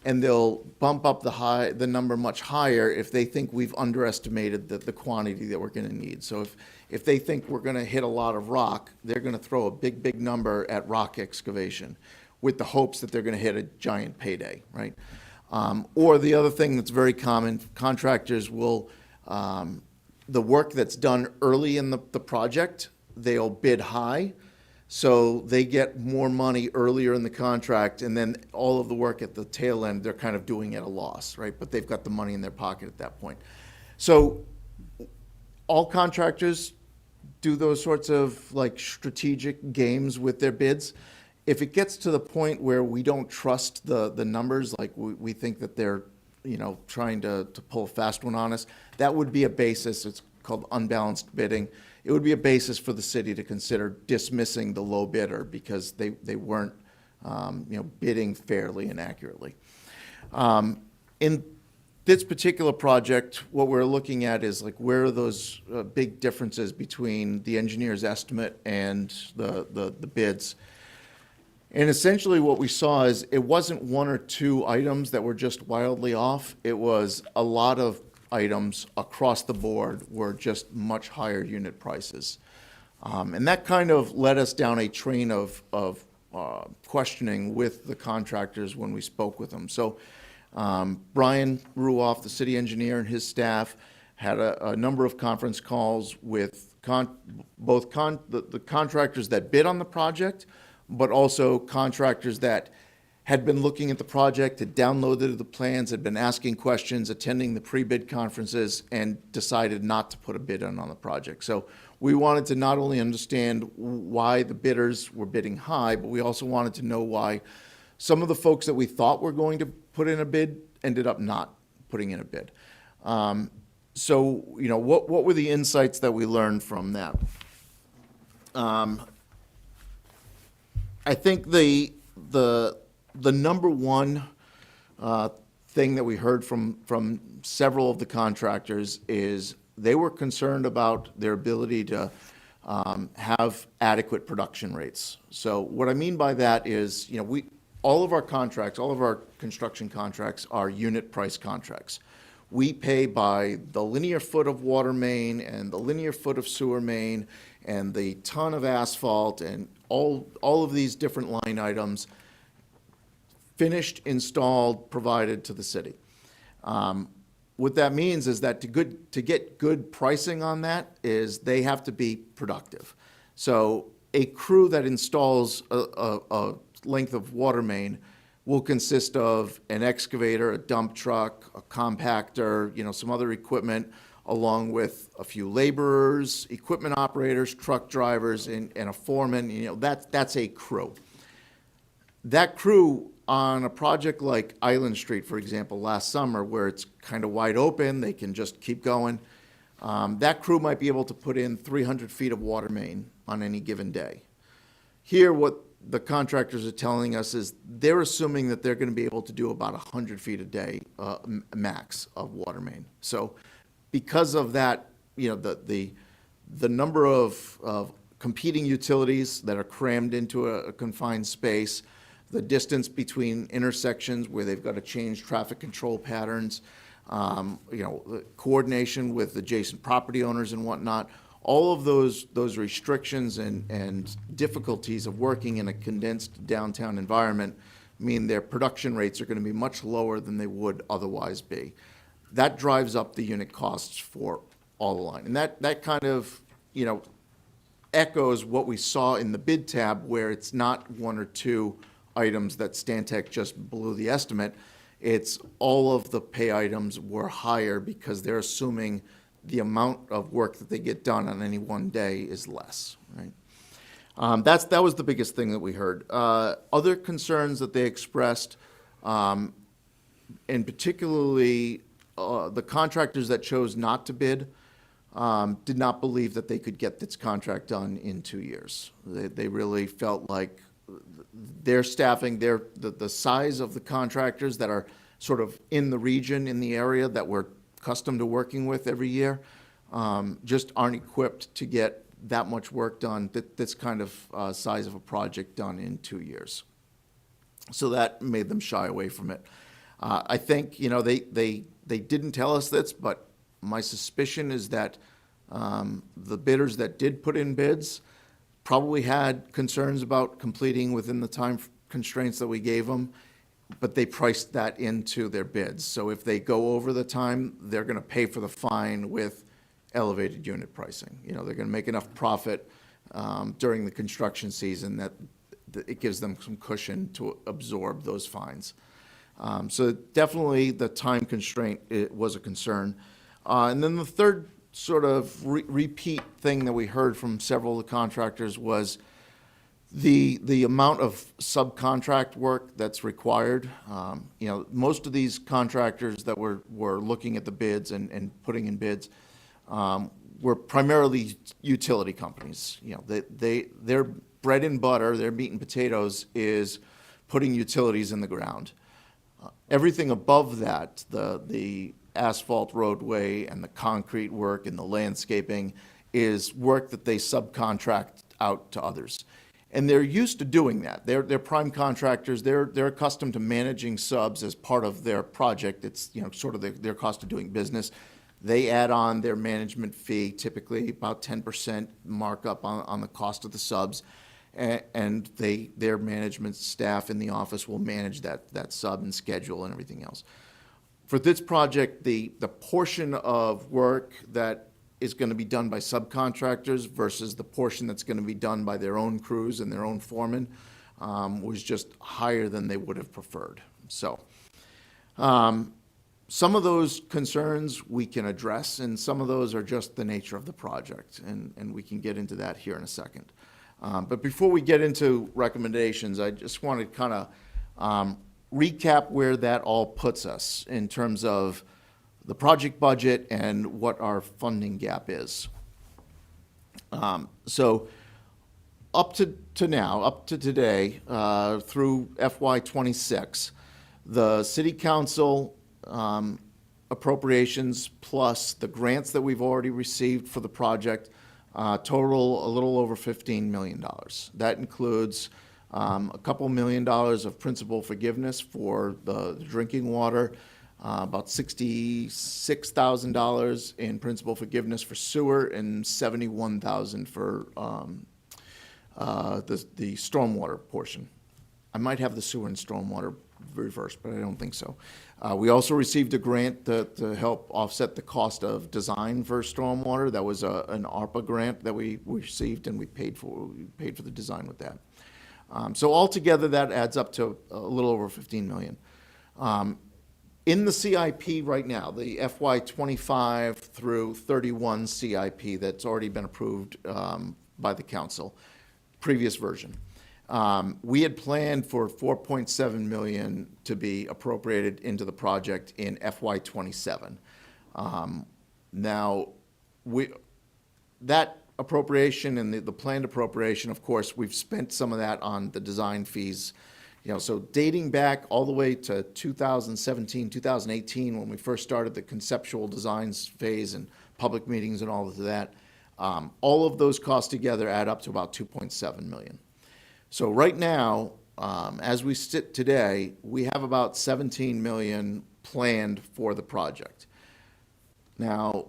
and they'll bump up the number much higher if they think we've underestimated the quantity that we're going to need. So if they think we're going to hit a lot of rock, they're going to throw a big number at rock excavation. with the hopes that they're going to hit a giant payday, right? Or the other thing that's very common, contractors will, the work that's done early in the project, they'll bid high, so they get more money earlier in the contract, and then all of the work at the tail end, they're kind of doing at a loss, right? But they've got the money in their pocket at that point. So all contractors do those sorts of like strategic games with their bids. If it gets to the point where we don't trust the numbers, like we think that they're, trying to pull a fast one on us, that would be a basis. It's called unbalanced bidding. It would be a basis for the city to consider dismissing the low bidder because they weren't, bidding fairly and accurately. In this particular project, what we're looking at is like where are those big differences between the engineer's estimate and the bids. And essentially what we saw is it wasn't one or two items that were just wildly off. It was a lot of items across the board were just much higher unit prices. And that kind of led us down a train of questioning with the contractors when we spoke with them. So Brian Ruoff, the city engineer, and his staff had a number of conference calls with the contractors that bid on the project, but also contractors that had been looking at the project, had downloaded the plans, had been asking questions, attending the pre-bid conferences, and decided not to put a bid in on the project. So we wanted to not only understand why the bidders were bidding high, but we also wanted to know why some of the folks that we thought were going to put in a bid ended up not putting in a bid. So, what were the insights that we learned from that? I think the number one thing that we heard from several of the contractors is they were concerned about their ability to have adequate production rates. So what I mean by that is, all of our contracts, all of our construction contracts are unit price contracts. We pay by the linear foot of water main and the linear foot of sewer main and the ton of asphalt and all of these different line items, finished, installed, provided to the city. What that means is that to get good pricing on that is they have to be productive. So a crew that installs a length of water main will consist of an excavator, a dump truck, a compactor, some other equipment, along with a few laborers, equipment operators, truck drivers, and a foreman. That's a crew. That crew on a project like Island Street, for example, last summer, where it's kind of wide open, they can just keep going. That crew might be able to put in 300 feet of water main on any given day. Here, what the contractors are telling us is they're assuming that they're going to be able to do about 100 feet a day max of water main. So because of that, the number of competing utilities that are crammed into a confined space, the distance between intersections where they've got to change traffic control patterns, the coordination with adjacent property owners and whatnot, all of those restrictions and difficulties of working in a condensed downtown environment mean their production rates are going to be much lower than they would otherwise be. That drives up the unit costs for all the line. And that kind of, echoes what we saw in the bid tab, where it's not one or two items that Stantec just blew the estimate. It's all of the pay items were higher because they're assuming the amount of work that they get done on any one day is less, right? That was the biggest thing that we heard. Other concerns that they expressed, and particularly the contractors that chose not to bid, did not believe that they could get this contract done in 2 years. They really felt like their staffing, the size of the contractors that are sort of in the region, in the area that we're accustomed to working with every year, just aren't equipped to get that much work done, this kind of size of a project done in 2 years. So that made them shy away from it. I think, they didn't tell us this, but my suspicion is that the bidders that did put in bids probably had concerns about completing within the time constraints that we gave them, but they priced that into their bids. So if they go over the time, they're going to pay for the fine with elevated unit pricing. You know, they're going to make enough profit during the construction season that it gives them some cushion to absorb those fines. So definitely the time constraint was a concern. And then the third sort of repeat thing that we heard from several of the contractors was the amount of subcontract work that's required. You know, most of these contractors that were looking at the bids and putting in bids were primarily utility companies. You know, their bread and butter, their meat and potatoes is putting utilities in the ground. Everything above that, the asphalt roadway and the concrete work and the landscaping, is work that they subcontract out to others. And they're used to doing that. They're prime contractors. They're accustomed to managing subs as part of their project. It's, you know, sort of their cost of doing business. They add on their management fee, typically about 10% markup on the cost of the subs. And their management staff in the office will manage that sub and schedule and everything else. For this project, the portion of work that is going to be done by subcontractors versus the portion that's going to be done by their own crews and their own foremen was just higher than they would have preferred. So some of those concerns we can address, and some of those are just the nature of the project, and we can get into that here in a second. But before we get into recommendations, I just want to kind of recap where that all puts us in terms of the project budget and what our funding gap is. So up to today, through FY '26, the city council appropriations plus the grants that we've already received for the project total a little over $15 million. That includes a couple $1 million of principal forgiveness for the drinking water, about $66,000 in principal forgiveness for sewer, and $71,000 for the stormwater portion. I might have the sewer and stormwater reversed, but I don't think so. We also received a grant to help offset the cost of design for stormwater. That was an ARPA grant that we received, and we paid for the design with that. So altogether, that adds up to a little over $15 million. In the CIP right now, the FY '25 through '31 CIP that's already been approved by the council, previous version, we had planned for $4.7 million to be appropriated into the project in FY '27. Now, that appropriation and the planned appropriation, of course, we've spent some of that on the design fees. You know, so dating back all the way to 2017, 2018, when we first started the conceptual designs phase and public meetings and all of that, all of those costs together add up to about $2.7 million. So right now, as we sit today, we have about $17 million planned for the project. Now,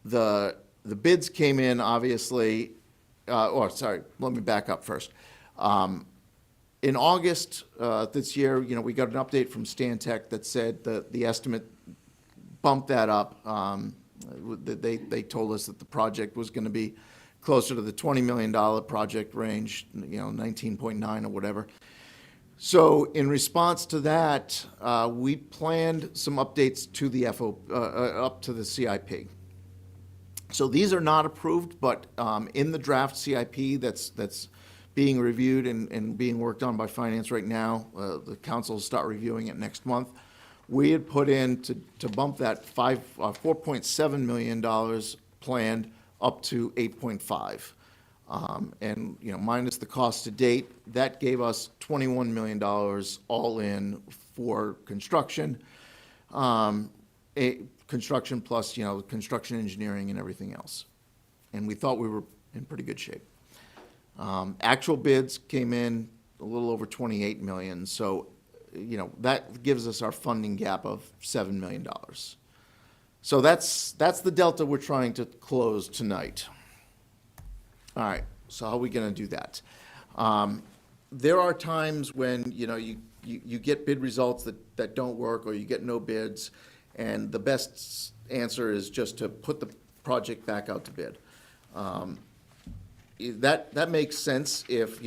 the bids came in, obviously, let me back up first. In August this year, you know, we got an update from Stantec that said that the estimate bumped that up. They told us that the project was going to be closer to the $20 million project range, you know, 19.9 or whatever. So in response to that, we planned some updates to the up to the CIP. So these are not approved, but in the draft CIP that's being reviewed and being worked on by finance right now, the council will start reviewing it next month. We had put in to bump that $4.7 million planned up to 8.5. And, you know, minus the cost to date, that gave us $21 million all in for construction. Construction plus, you know, construction engineering and everything else. And we thought we were in pretty good shape. Actual bids came in a little over 28 million. So, you know, that gives us our funding gap of $7 million. So that's the delta we're trying to close tonight. All right, so how are we going to do that? there are times when, you get bid results that don't work, or you get no bids, and the best answer is just to put the project back out to bid. That makes sense if,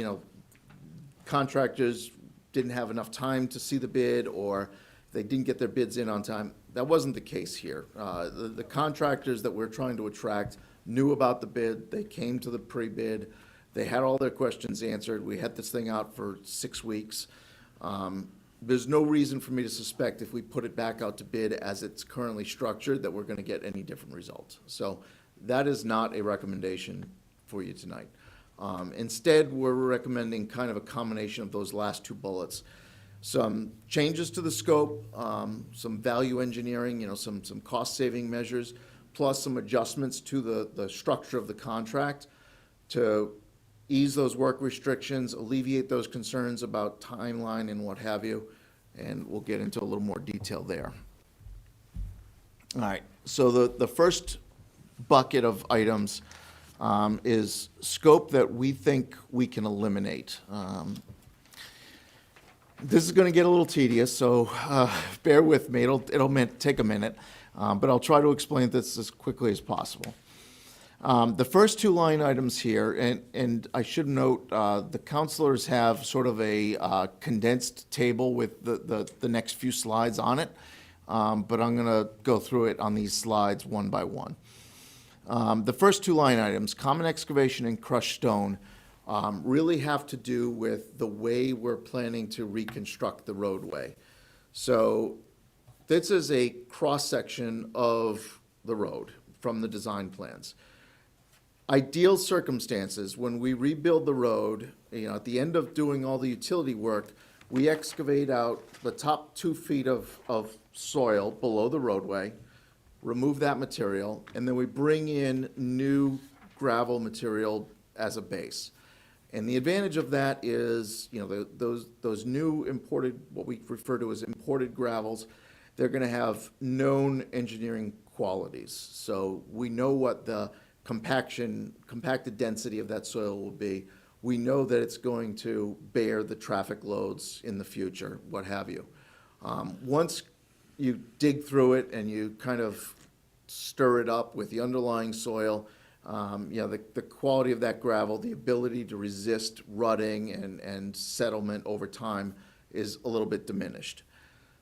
contractors didn't have enough time to see the bid, or they didn't get their bids in on time. That wasn't the case here. The contractors that we're trying to attract knew about the bid, they came to the pre-bid, they had all their questions answered, we had this thing out for 6 weeks. There's no reason for me to suspect if we put it back out to bid as it's currently structured, that we're gonna get any different results. So that is not a recommendation for you tonight. Instead, we're recommending kind of a combination of those last two bullets. Some changes to the scope, some value engineering, some cost-saving measures, plus some adjustments to the structure of the contract to ease those work restrictions, alleviate those concerns about timeline and what have you, and we'll get into a little more detail there. All right, so the first bucket of items is scope that we think we can eliminate. This is going to get a little tedious, so bear with me. It'll take a minute, but I'll try to explain this as quickly as possible. The first two line items here, and I should note, the counselors have sort of a condensed table with the next few slides on it, but I'm going to go through it on these slides one by one. The first two line items, common excavation and crushed stone, really have to do with the way we're planning to reconstruct the roadway. So this is a cross-section of the road from the design plans. Ideal circumstances, when we rebuild the road, at the end of doing all the utility work, we excavate out the top 2 feet of soil below the roadway, remove that material, and then we bring in new gravel material as a base. And the advantage of that is, those new imported, what we refer to as imported gravels, they're gonna have known engineering qualities. So we know what the compacted density of that soil will be. We know that it's going to bear the traffic loads in the future, what have you. Once you dig through it and you kind of stir it up with the underlying soil, the quality of that gravel, the ability to resist rutting and settlement over time is a little bit diminished.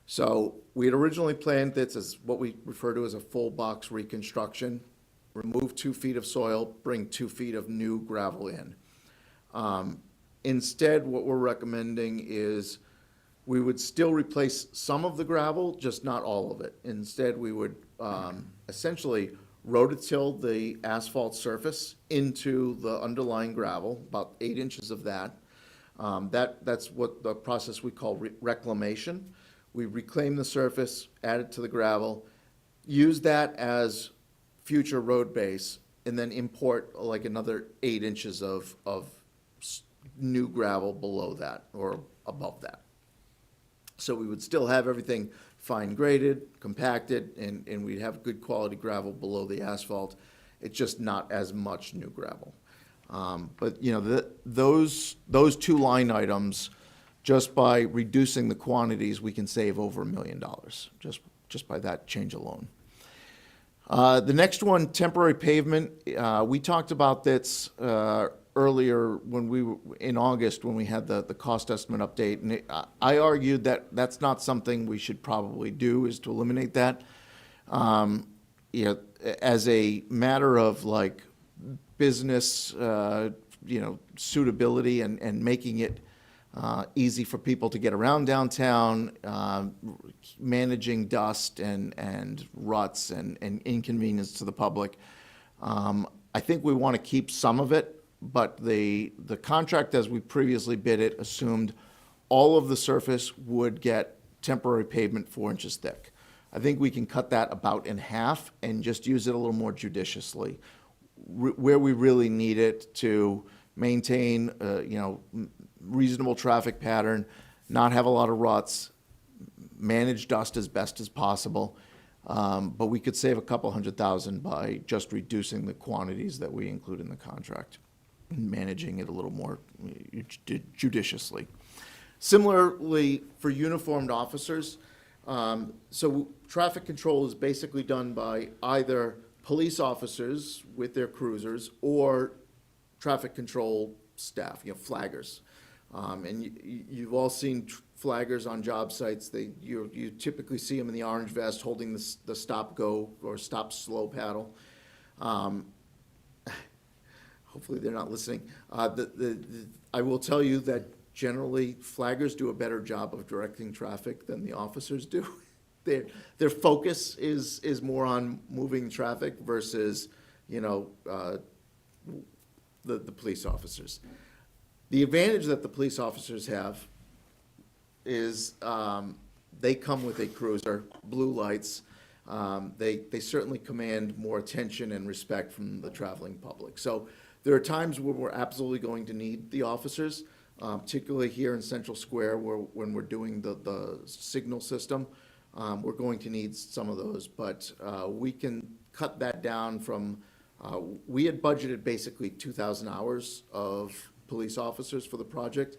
So we had originally planned this as what we refer to as a full box reconstruction. Remove 2 feet of soil, bring 2 feet of new gravel in. Instead, what we're recommending is we would still replace some of the gravel, just not all of it. Instead, we would essentially rototill the asphalt surface into the underlying gravel, about 8 inches of that. That's what the process we call reclamation. We reclaim the surface, add it to the gravel, use that as future road base, and then import like another 8 inches of new gravel below that or above that. So we would still have everything fine graded, compacted, and we'd have good quality gravel below the asphalt. It's just not as much new gravel. But those two line items, just by reducing the quantities, we can save over $1 million just by that change alone. The next one, temporary pavement. We talked about this earlier in August when we had the cost estimate update, and I argued that that's not something we should probably do, is to eliminate that. As a matter of like business, suitability and making it easy for people to get around downtown, managing dust and ruts and inconvenience to the public. I think we want to keep some of it, but the contract as we previously bid it assumed all of the surface would get temporary pavement 4 inches thick. I think we can cut that about in half and just use it a little more judiciously. Where we really need it to maintain, reasonable traffic pattern, not have a lot of ruts, manage dust as best as possible. But we could save a couple $100,000 by just reducing the quantities that we include in the contract. managing it a little more judiciously. Similarly, for uniformed officers, so traffic control is basically done by either police officers with their cruisers or traffic control staff, flaggers. And you've all seen flaggers on job sites. You typically see them in the orange vest holding the stop-go or stop-slow paddle. Hopefully they're not listening. I will tell you that generally flaggers do a better job of directing traffic than the officers do. Their focus is more on moving traffic versus, the police officers. The advantage that the police officers have is they come with a cruiser, blue lights. They certainly command more attention and respect from the traveling public. So there are times when we're absolutely going to need the officers, particularly here in Central Square when we're doing the signal system. We're going to need some of those, but we can cut that down from, we had budgeted basically 2,000 hours of police officers for the project.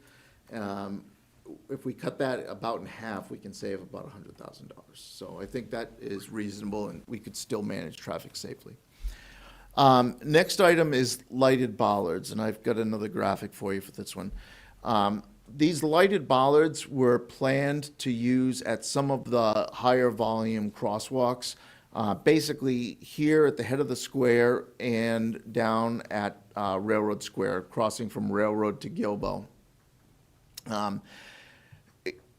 If we cut that about in half, we can save about $100,000. So I think that is reasonable, and we could still manage traffic safely. Next item is lighted bollards, and I've got another graphic for you for this one. These lighted bollards were planned to use at some of the higher volume crosswalks, basically here at the head of the square and down at Railroad Square, crossing from Railroad to Gilbo.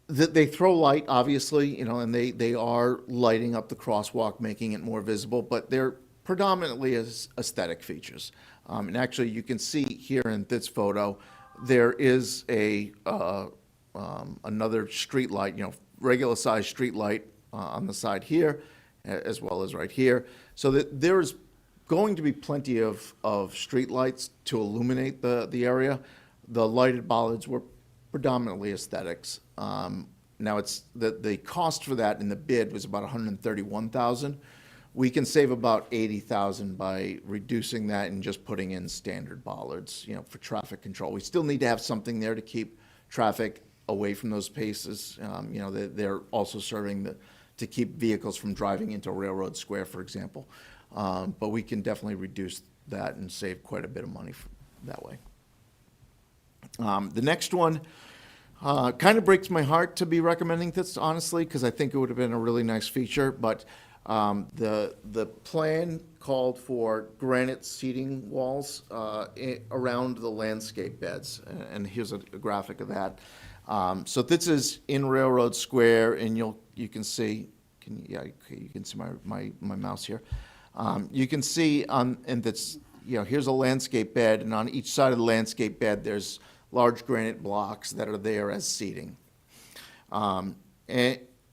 They throw light, obviously, and they are lighting up the crosswalk, making it more visible, but they're predominantly as aesthetic features. And actually, you can see here in this photo, there is another street light, regular size street light on the side here, as well as right here. So that there's going to be plenty of street lights to illuminate the area. The lighted bollards were predominantly aesthetics. Now it's the cost for that in the bid was about $131,000. We can save about $80,000 by reducing that and just putting in standard bollards, for traffic control. We still need to have something there to keep traffic away from those spaces. They're also serving to keep vehicles from driving into Railroad Square, for example. But we can definitely reduce that and save quite a bit of money that way. The next one kind of breaks my heart to be recommending this, honestly, because I think it would have been a really nice feature, but the plan called for granite seating walls around the landscape beds, and here's a graphic of that. So this is in Railroad Square, and you can see, you can see my mouse here. You can see and that's here's a landscape bed, and on each side of the landscape bed there's large granite blocks that are there as seating. And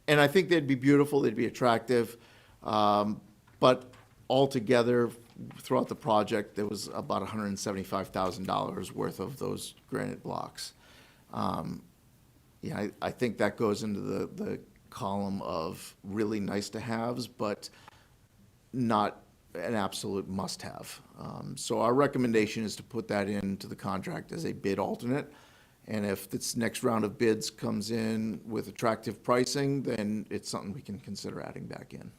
I think they'd be beautiful, they'd be attractive. But altogether, throughout the project, there was about $175,000 worth of those granite blocks. I think that goes into the column of really nice to haves, but not an absolute must have. So our recommendation is to put that into the contract as a bid alternate. And if this next round of bids comes in with attractive pricing, then it's something we can consider adding back in.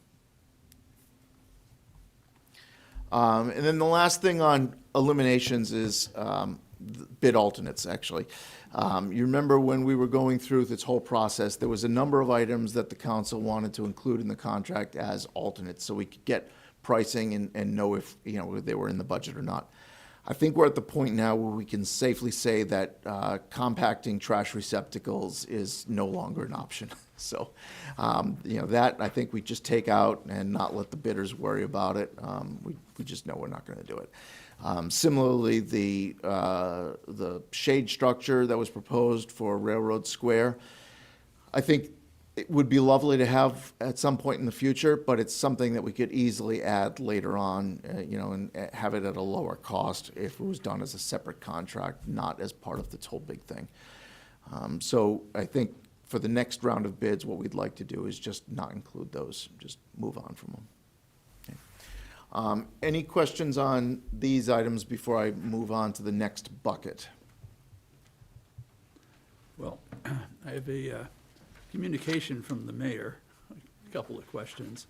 And then the last thing on eliminations is bid alternates, actually. You remember when we were going through this whole process, there was a number of items that the council wanted to include in the contract as alternates, so we could get pricing and know if they were in the budget or not. I think we're at the point now where we can safely say that compacting trash receptacles is no longer an option. So, that I think we just take out and not let the bidders worry about it. We just know we're not going to do it. Similarly, the shade structure that was proposed for Railroad Square, I think it would be lovely to have at some point in the future, but it's something that we could easily add later on, and have it at a lower cost if it was done as a separate contract, not as part of this whole big thing. So I think for the next round of bids, what we'd like to do is just not include those, just move on from them. Okay. Any questions on these items before I move on to the next bucket? Well, I have a communication from the mayor, a couple of questions,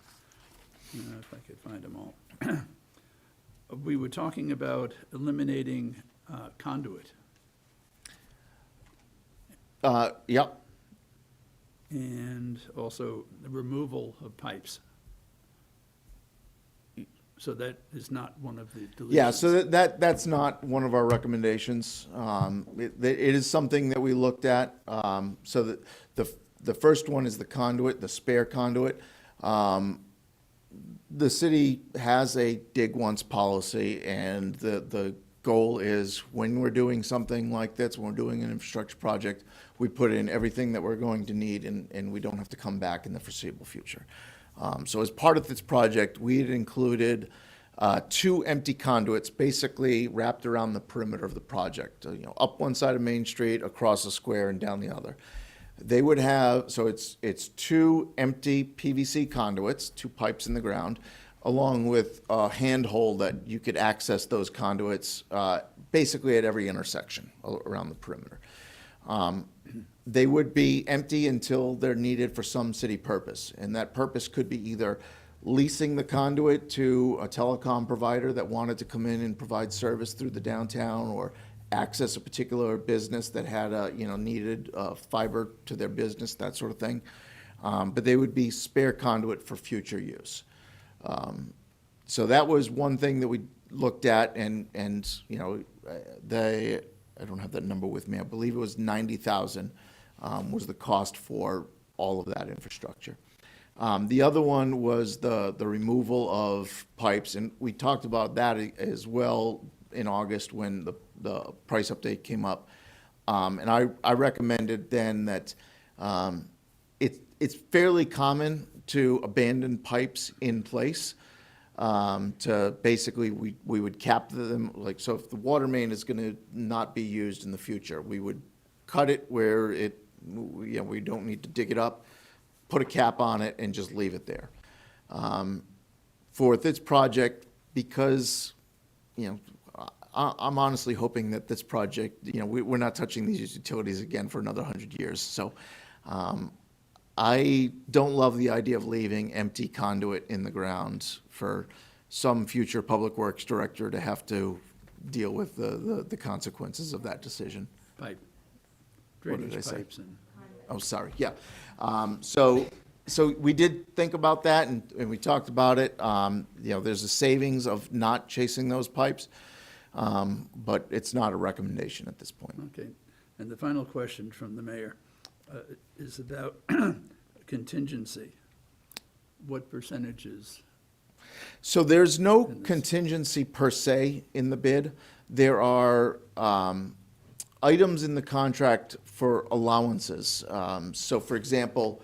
if I could find them all. We were talking about eliminating conduit Yep. and also the removal of pipes. So that is not one of the deletions. Yeah, so that's not one of our recommendations. It is something that we looked at. So the first one is the conduit, the spare conduit. The city has a dig once policy, and the goal is when we're doing something like this, when we're doing an infrastructure project, we put in everything that we're going to need, and we don't have to come back in the foreseeable future. So as part of this project, we had included 2 empty conduits basically wrapped around the perimeter of the project, up one side of Main Street, across a square, and down the other. They would have, so it's 2 empty PVC conduits, 2 pipes in the ground, along with a handhold that you could access those conduits basically at every intersection around the perimeter. They would be empty until they're needed for some city purpose, and that purpose could be either leasing the conduit to a telecom provider that wanted to come in and provide service through the downtown, or access a particular business that had needed fiber to their business, that sort of thing. But they would be spare conduit for future use. So that was one thing that we looked at, and I don't have that number with me. I believe it was 90,000 was the cost for all of that infrastructure. The other one was the removal of pipes, and we talked about that as well in August when the price update came up. And I recommended then that it's fairly common to abandon pipes in place. To basically, we would cap them, like, so if the water main is going to not be used in the future, we would cut it where we don't need to dig it up, put a cap on it, and just leave it there. For this project, because, I'm honestly hoping that this project, we're not touching these utilities again for another 100 years. So I don't love the idea of leaving empty conduit in the ground for some future public works director to have to deal with the consequences of that decision. Pipe, What did I drainage say? pipes and. Oh, sorry, yeah. So we did think about that, and we talked about it. There's a savings of not chasing those pipes, but it's not a recommendation at this point. Okay. And the final question from the mayor is about contingency. What percentages? So there's no contingency per se in the bid. There are items in the contract for allowances. So for example,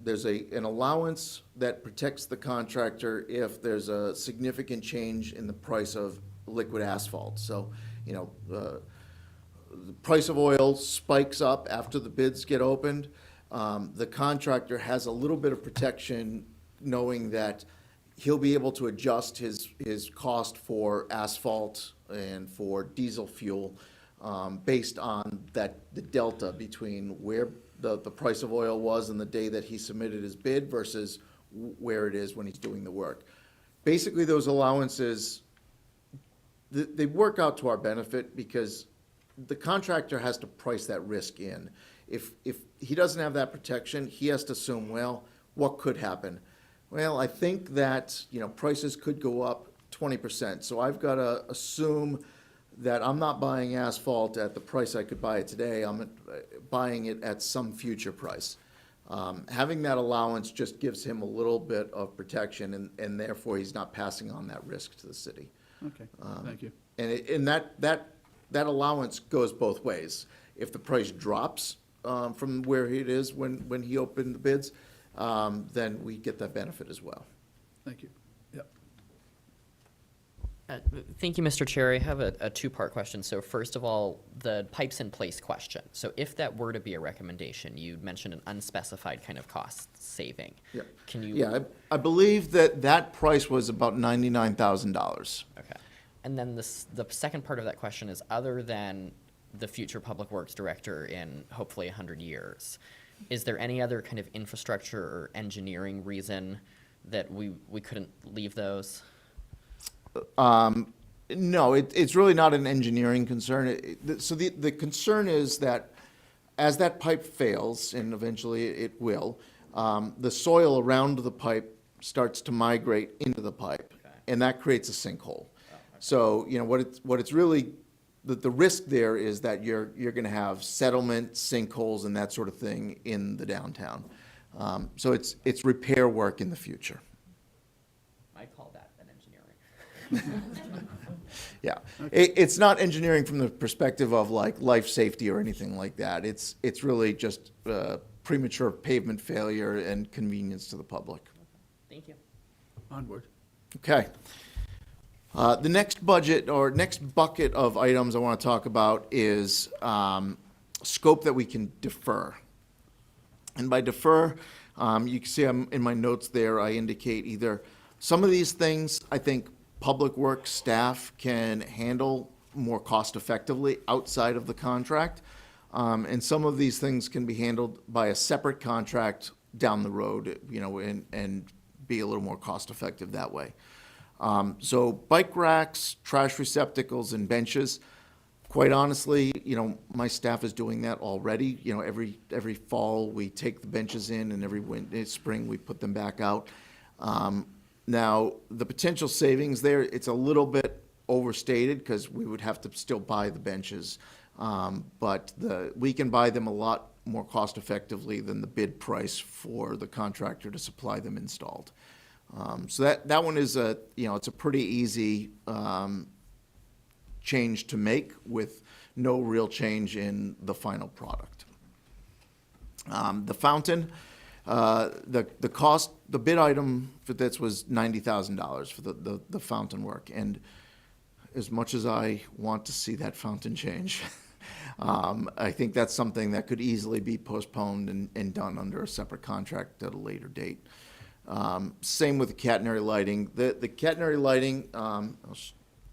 there's an allowance that protects the contractor if there's a significant change in the price of liquid asphalt. So, the price of oil spikes up after the bids get opened. The contractor has a little bit of protection knowing that he'll be able to adjust his cost for asphalt and for diesel fuel based on the delta between where the price of oil was on the day that he submitted his bid versus where it is when he's doing the work. Basically, those allowances, they work out to our benefit because the contractor has to price that risk in. If he doesn't have that protection, he has to assume, well, what could happen? Well, I think that, prices could go up 20%. So I've got to assume that I'm not buying asphalt at the price I could buy it today. I'm buying it at some future price. Having that allowance just gives him a little bit of protection, and therefore he's not passing on that risk to the city. Okay, thank you. And that allowance goes both ways. If the price drops from where it is when he opened the bids, then we get that benefit as well. Thank you. Yep. Thank you, Mr. Chair. I have a two-part question. So first of all, the pipes in place question. So if that were to be a recommendation, you mentioned an unspecified kind of cost saving. Yeah. Can you? Yeah, I believe that price was about $99,000. Okay. And then the second part of that question is, other than the future Public Works Director in hopefully 100 years, is there any other kind of infrastructure or engineering reason that we couldn't leave those? No, it's really not an engineering concern. So the concern is that as that pipe fails, and eventually it will, the soil around the pipe starts to migrate into the pipe, and that creates a sinkhole. So, what it's really, the risk there is that you're gonna have settlement, sinkholes, and that sort of thing in the downtown. So it's repair work in the future. I call that an engineering. Yeah, it's not engineering from the perspective of like life safety or anything like that. It's really just premature pavement failure and convenience to the public. Thank you. Onward. Okay. The next budget or next bucket of items I want to talk about is scope that we can defer. And by defer, you can see in my notes there, I indicate either some of these things I think Public Works staff can handle more cost effectively outside of the contract. And some of these things can be handled by a separate contract down the road, and be a little more cost effective that way. So bike racks, trash receptacles, and benches, quite honestly, my staff is doing that already. Every fall, we take the benches in, and every spring, we put them back out. Now, the potential savings there, it's a little bit overstated, because we would have to still buy the benches. But we can buy them a lot more cost effectively than the bid price for the contractor to supply them installed. So that one is it's a pretty easy change to make with no real change in the final product. The fountain, the cost, the bid item for this was $90,000 for the fountain work. And as much as I want to see that fountain change, I think that's something that could easily be postponed and done under a separate contract at a later date. Same with the catenary lighting. The catenary lighting,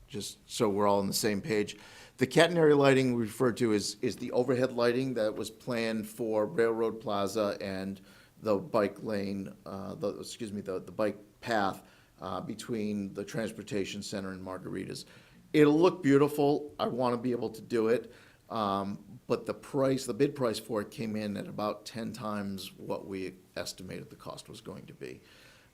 just so we're all on the same page, the catenary lighting we refer to is the overhead lighting that was planned for Railroad Plaza and the bike lane, the bike path between the Transportation Center and Margaritas. It'll look beautiful. I want to be able to do it. But the bid price for it came in at about 10 times what we estimated the cost was going to be.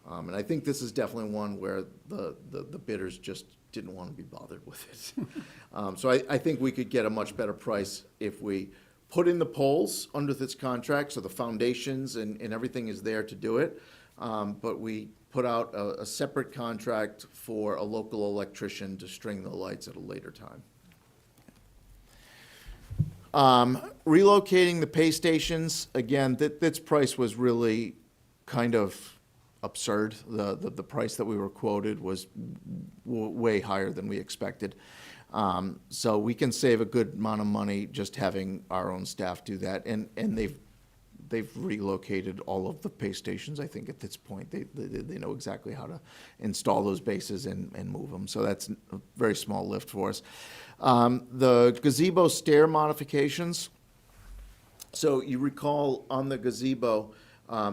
And I think this is definitely one where the bidders just didn't want to be bothered with it. So I think we could get a much better price if we put in the poles under this contract, so the foundations and everything is there to do it. But we put out a separate contract for a local electrician to string the lights at a later time. Relocating the pay stations, again, this price was really kind of absurd. The price that we were quoted was way higher than we expected. So we can save a good amount of money just having our own staff do that. And they've relocated all of the pay stations, I think, at this point. They know exactly how to install those bases and move them. So that's a very small lift for us. The gazebo stair modifications. So you recall on the gazebo,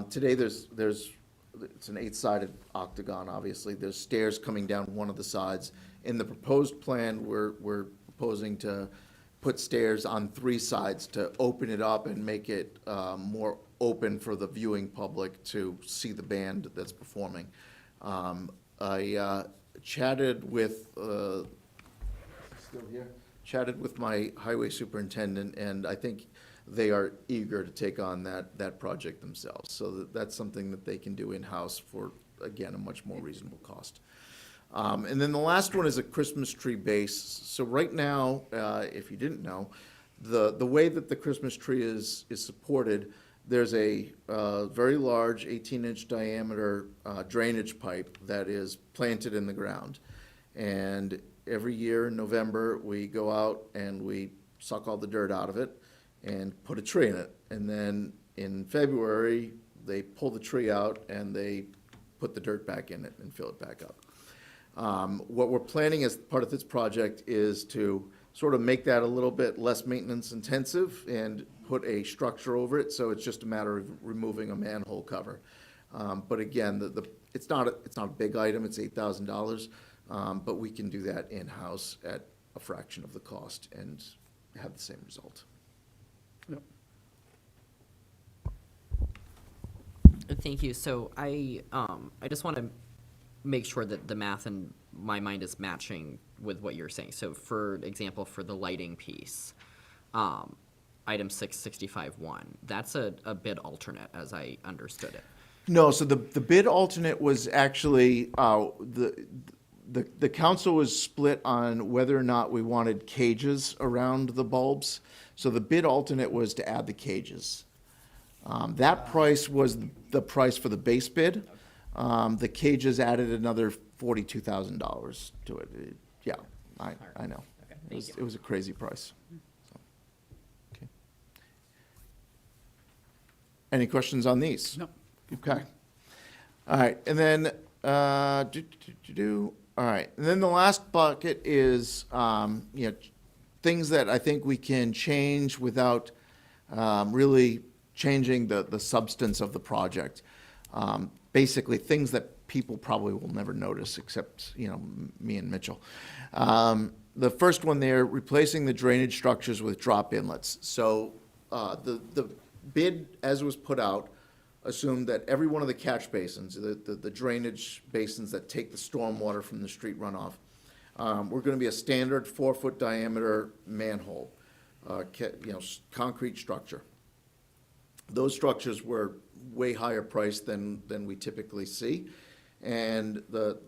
today it's an 8-sided octagon, obviously. There's stairs coming down one of the sides. In the proposed plan, we're proposing to put stairs on 3 sides to open it up and make it more open for the viewing public to see the band that's performing. I chatted with my highway superintendent, and I think they are eager to take on that project themselves. So that's something that they can do in-house for, again, a much more reasonable cost. And then the last one is a Christmas tree base. So right now, if you didn't know, the way that the Christmas tree is supported, there's a very large 18-inch diameter drainage pipe that is planted in the ground. And every year in November, we go out and we suck all the dirt out of it and put a tree in it. And then in February, they pull the tree out and they put the dirt back in it and fill it back up. What we're planning as part of this project is to sort of make that a little bit less maintenance intensive and put a structure over it, so it's just a matter of removing a manhole cover. But again, it's not a big item, it's $8,000, but we can do that in-house at a fraction of the cost and have the same result. Yep. Thank you. So I just want to make sure that the math in my mind is matching with what you're saying. So for example, for the lighting piece, item 665-1, that's a bid alternate as I understood it. No, so the bid alternate was actually, the council was split on whether or not we wanted cages around the bulbs. So the bid alternate was to add the cages. That price was the price for the base bid. The cages added another $42,000 to it. Yeah, I know. Okay, thank you. It was a crazy price. So, okay. Any questions on these? No. Okay. All right, and then, all right, and then the last bucket is, things that I think we can change without really changing the substance of the project. Basically, things that people probably will never notice, except, me and Mitchell. The first one there, replacing the drainage structures with drop inlets. So the bid, as was put out, assumed that every one of the catch basins, the drainage basins that take the stormwater from the street runoff, were going to be a standard 4-foot diameter manhole, concrete structure. Those structures were way higher priced than we typically see. And the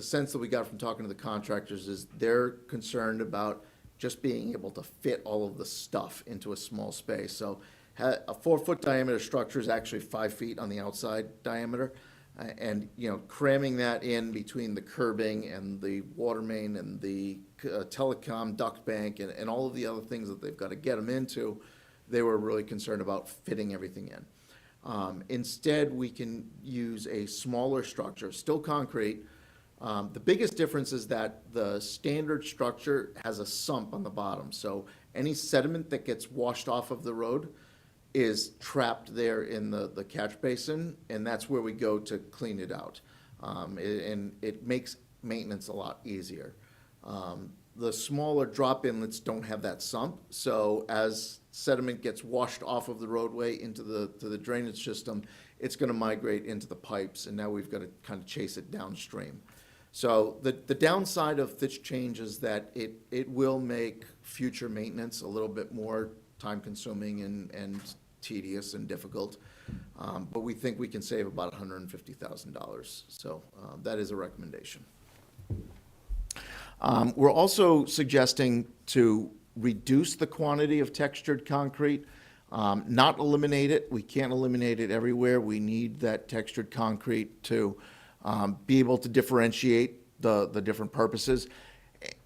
sense that we got from talking to the contractors is they're concerned about just being able to fit all of the stuff into a small space. So a 4-foot diameter structure is actually 5 feet on the outside diameter. And, cramming that in between the curbing and the water main and the telecom duct bank and all of the other things that they've got to get them into, they were really concerned about fitting everything in. Instead, we can use a smaller structure, still concrete. The biggest difference is that the standard structure has a sump on the bottom. So any sediment that gets washed off of the road is trapped there in the catch basin, and that's where we go to clean it out. And it makes maintenance a lot easier. The smaller drop inlets don't have that sump, so as sediment gets washed off of the roadway into the drainage system, it's going to migrate into the pipes, and now we've got to kind of chase it downstream. So the downside of this change is that it will make future maintenance a little bit more time-consuming and tedious and difficult, but we think we can save about $150,000. So that is a recommendation. We're also suggesting to reduce the quantity of textured concrete, not eliminate it. We can't eliminate it everywhere. We need that textured concrete to be able to differentiate the different purposes.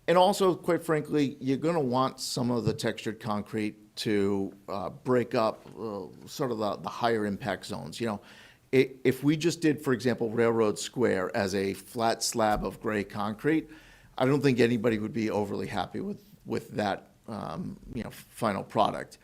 And also, quite frankly, you're going to want some of the textured concrete to break up sort of the higher impact zones. If we just did, for example, Railroad Square as a flat slab of gray concrete, I don't think anybody would be overly happy with that final product.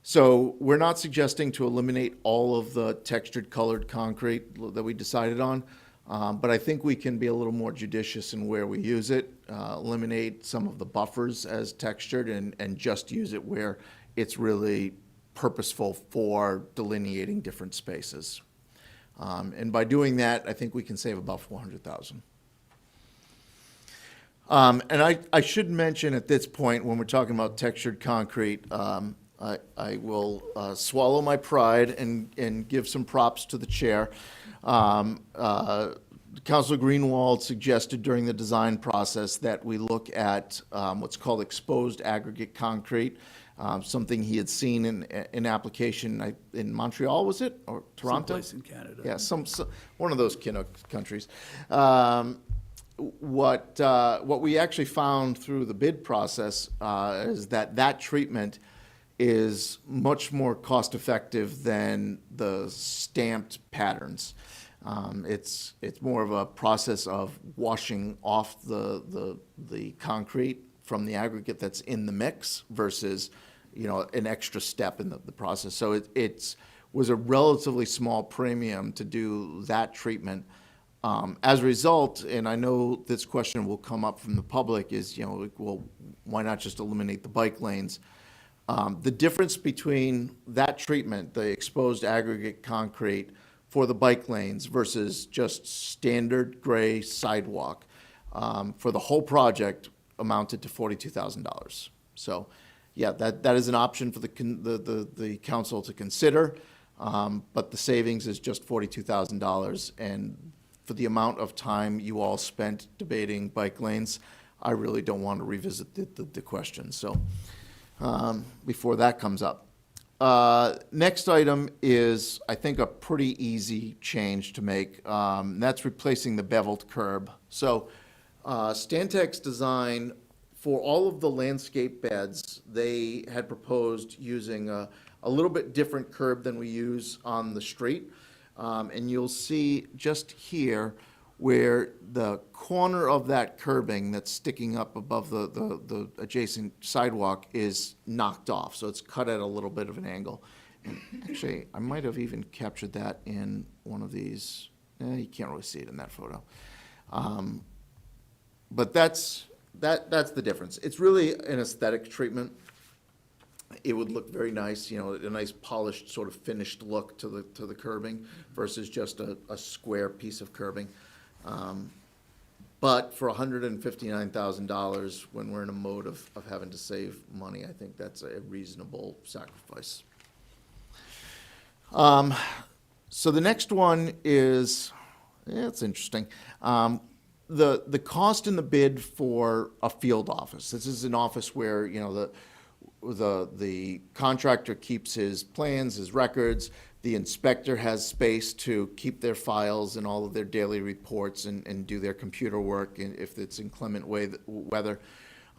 So we're not suggesting to eliminate all of the textured colored concrete that we decided on, but I think we can be a little more judicious in where we use it, eliminate some of the buffers as textured and just use it where it's really purposeful for delineating different spaces. And by doing that, I think we can save about $400,000. And I should mention at this point, when we're talking about textured concrete, I will swallow my pride and give some props to the chair. Councilor Greenwald suggested during the design process that we look at what's called exposed aggregate concrete, something he had seen in application in Montreal, was it, or Toronto? Someplace in Canada. Yeah, one of those countries. what we actually found through the bid process is that treatment is much more cost-effective than the stamped patterns. It's more of a process of washing off the concrete from the aggregate that's in the mix versus, an extra step in the process. So it was a relatively small premium to do that treatment. As a result, and I know this question will come up from the public, is, well, why not just eliminate the bike lanes? The difference between that treatment, the exposed aggregate concrete for the bike lanes versus just standard gray sidewalk, for the whole project amounted to $42,000. So, yeah, that is an option for the council to consider, but the savings is just $42,000. And for the amount of time you all spent debating bike lanes, I really don't want to revisit the question. So, before that comes up. Next item is, I think, a pretty easy change to make. That's replacing the beveled curb. So Stantec's design for all of the landscape beds, they had proposed using a little bit different curb than we use on the street. And you'll see just here where the corner of that curbing that's sticking up above the adjacent sidewalk is knocked off. So it's cut at a little bit of an angle. And actually, I might have even captured that in one of these. You can't really see it in that photo. But that's the difference. It's really an aesthetic treatment. It would look very nice, a nice polished, sort of finished look to the curbing versus just a square piece of curbing. But for $159,000, when we're in a mode of having to save money, I think that's a reasonable sacrifice. So the next one is, it's interesting. The cost in the bid for a field office. This is an office where, the contractor keeps his plans, his records. The inspector has space to keep their files and all of their daily reports and do their computer work and if it's inclement weather.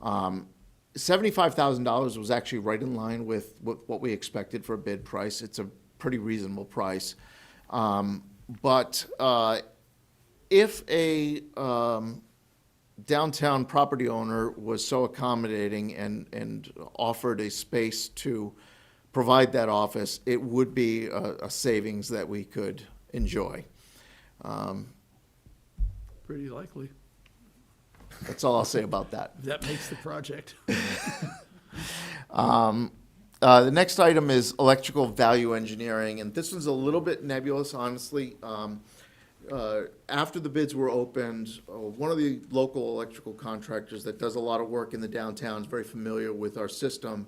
$75,000 was actually right in line with what we expected for a bid price. It's a pretty reasonable price. But if a downtown property owner was so accommodating and offered a space to provide that office, it would be a savings that we could enjoy. Pretty likely. That's all I'll say about that. That makes the project. The next item is electrical value engineering, and this one's a little bit nebulous, honestly. After the bids were opened, one of the local electrical contractors that does a lot of work in the downtown, is very familiar with our system,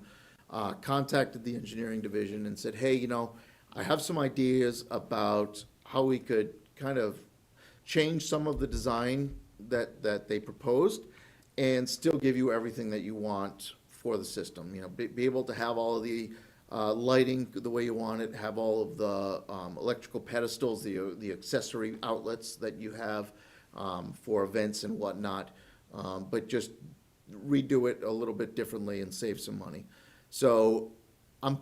contacted the engineering division and said, hey, I have some ideas about how we could kind of change some of the design that they proposed and still give you everything that you want for the system. Be able to have all of the lighting the way you want it, have all of the electrical pedestals, the accessory outlets that you have for events and whatnot, but just redo it a little bit differently and save some money. So I'm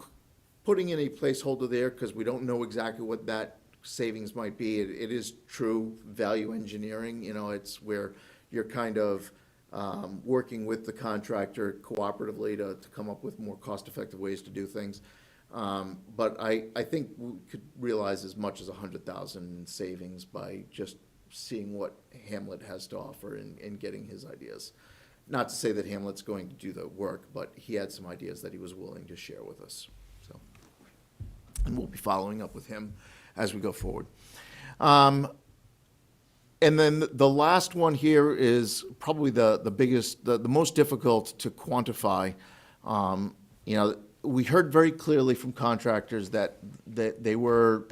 putting in a placeholder there because we don't know exactly what that savings might be. It is true value engineering. It's where you're kind of working with the contractor cooperatively to come up with more cost-effective ways to do things. But I think we could realize as much as $100,000 in savings by just seeing what Hamlet has to offer and getting his ideas. Not to say that Hamlet's going to do the work, but he had some ideas that he was willing to share with us. So, and we'll be following up with him as we go forward. And then the last one here is probably the biggest, the most difficult to quantify. We heard very clearly from contractors that they were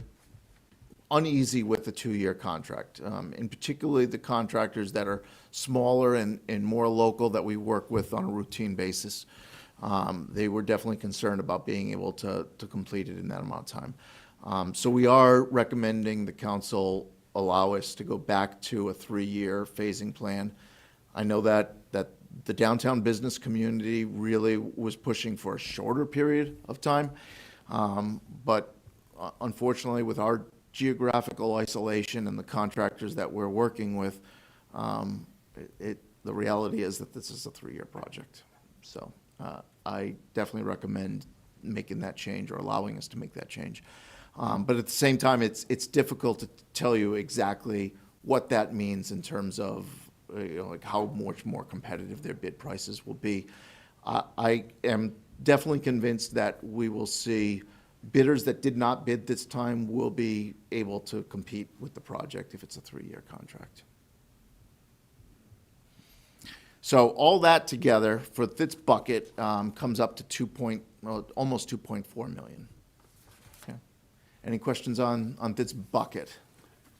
uneasy with the 2-year contract, and particularly the contractors that are smaller and more local that we work with on a routine basis. They were definitely concerned about being able to complete it in that amount of time. So we are recommending the council allow us to go back to a 3-year phasing plan. I know that the downtown business community really was pushing for a shorter period of time. But unfortunately, with our geographical isolation and the contractors that we're working with, the reality is that this is a 3-year project. So I definitely recommend making that change or allowing us to make that change. But at the same time, it's difficult to tell you exactly what that means in terms of like how much more competitive their bid prices will be. I am definitely convinced that we will see bidders that did not bid this time will be able to compete with the project if it's a 3-year contract. So all that together for this bucket comes up to almost 2.4 million. Okay. Any questions on this bucket?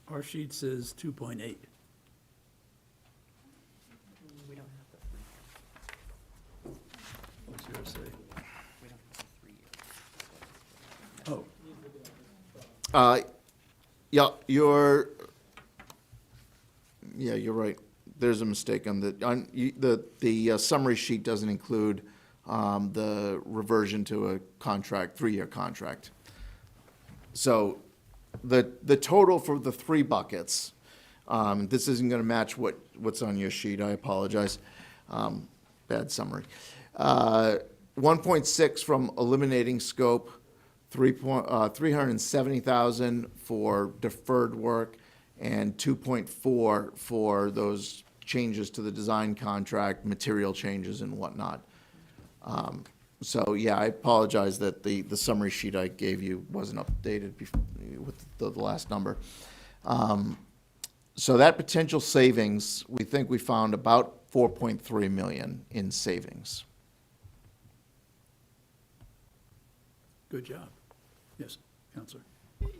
Our sheet says 2.8. We don't have the What's yours say? we don't have the 3 years. Oh, Yeah, you're right. There's a mistake on the summary sheet doesn't include the reversion to a contract, 3-year contract. So the total for the 3 buckets, this isn't going to match what's on your sheet. I apologize. Bad summary. 1.6 from eliminating scope, 370,000 for deferred work, and 2.4 for those changes to the design contract, material changes and whatnot. So yeah, I apologize that the summary sheet I gave you wasn't updated with the last number. So that potential savings, we think we found about 4.3 million in savings. good job. Yes, Counselor.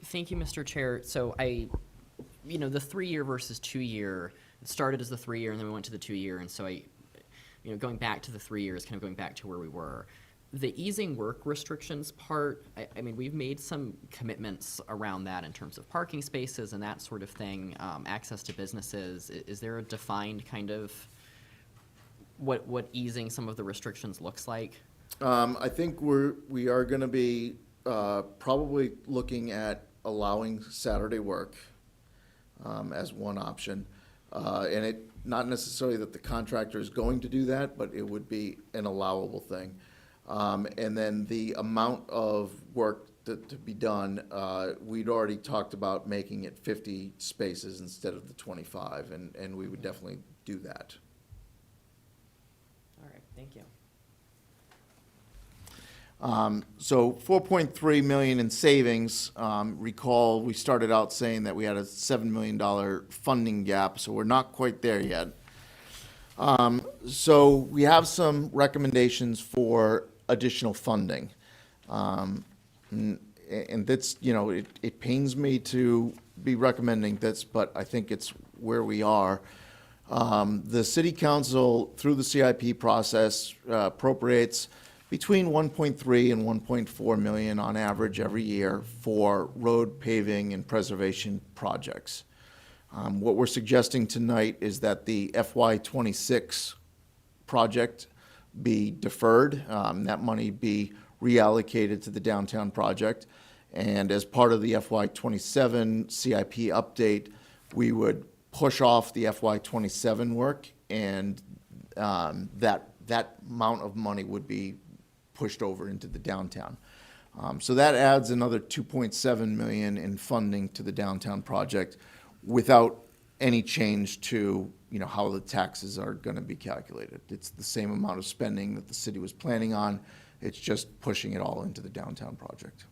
Thank you, Mr. Chair. So the 3-year versus 2-year, it started as the 3-year and then we went to the 2-year. And so going back to the 3 years, kind of going back to where we were. The easing work restrictions part, I mean, we've made some commitments around that in terms of parking spaces and that sort of thing, access to businesses. Is there a defined kind of what easing some of the restrictions looks like? I think we are going to be probably looking at allowing Saturday work as one option. And it, not necessarily that the contractor is going to do that, but it would be an allowable thing. And then the amount of work to be done, we'd already talked about making it 50 spaces instead of the 25, and we would definitely do that. All right, thank you. So 4.3 million in savings. Recall, we started out saying that we had a $7 million funding gap, so we're not quite there yet. So we have some recommendations for additional funding. And that's, it pains me to be recommending this, but I think it's where we are. The city council, through the CIP process, appropriates between 1.3 and 1.4 million on average every year for road paving and preservation projects. What we're suggesting tonight is that the FY26 project be deferred, that money be reallocated to the downtown project. And as part of the FY27 CIP update, we would push off the FY27 work, and that amount of money would be pushed over into the downtown. So that adds another 2.7 million in funding to the downtown project without any change to how the taxes are going to be calculated. It's the same amount of spending that the city was planning on. It's just pushing it all into the downtown project.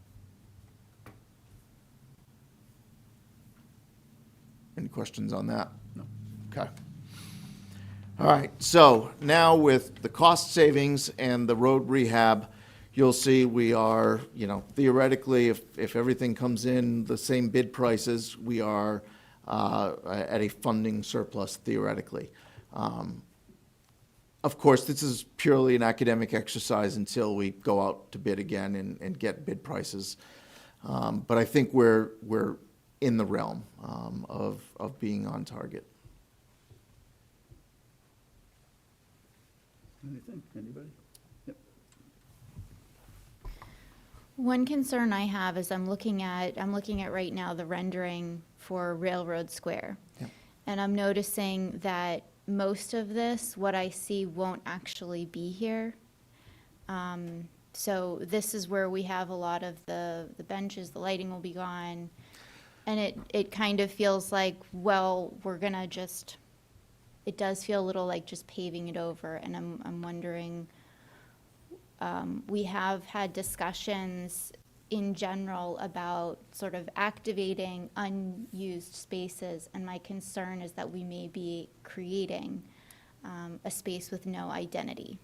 Any questions on that? No. Okay. All right, so now with the cost savings and the road rehab, you'll see we are, theoretically, if everything comes in the same bid prices, we are at a funding surplus theoretically. Of course, this is purely an academic exercise until we go out to bid again and get bid prices. But I think we're in the realm of being on target. Anything, anybody? Yep. One concern I have is I'm looking at right now the rendering for Railroad Square. Yep. And I'm noticing that most of this, what I see, won't actually be here. So this is where we have a lot of the benches, the lighting will be gone. And it kind of feels like, well, we're gonna just, it does feel a little like just paving it over. And I'm wondering, we have had discussions in general about sort of activating unused spaces. And my concern is that we may be creating a space with no identity.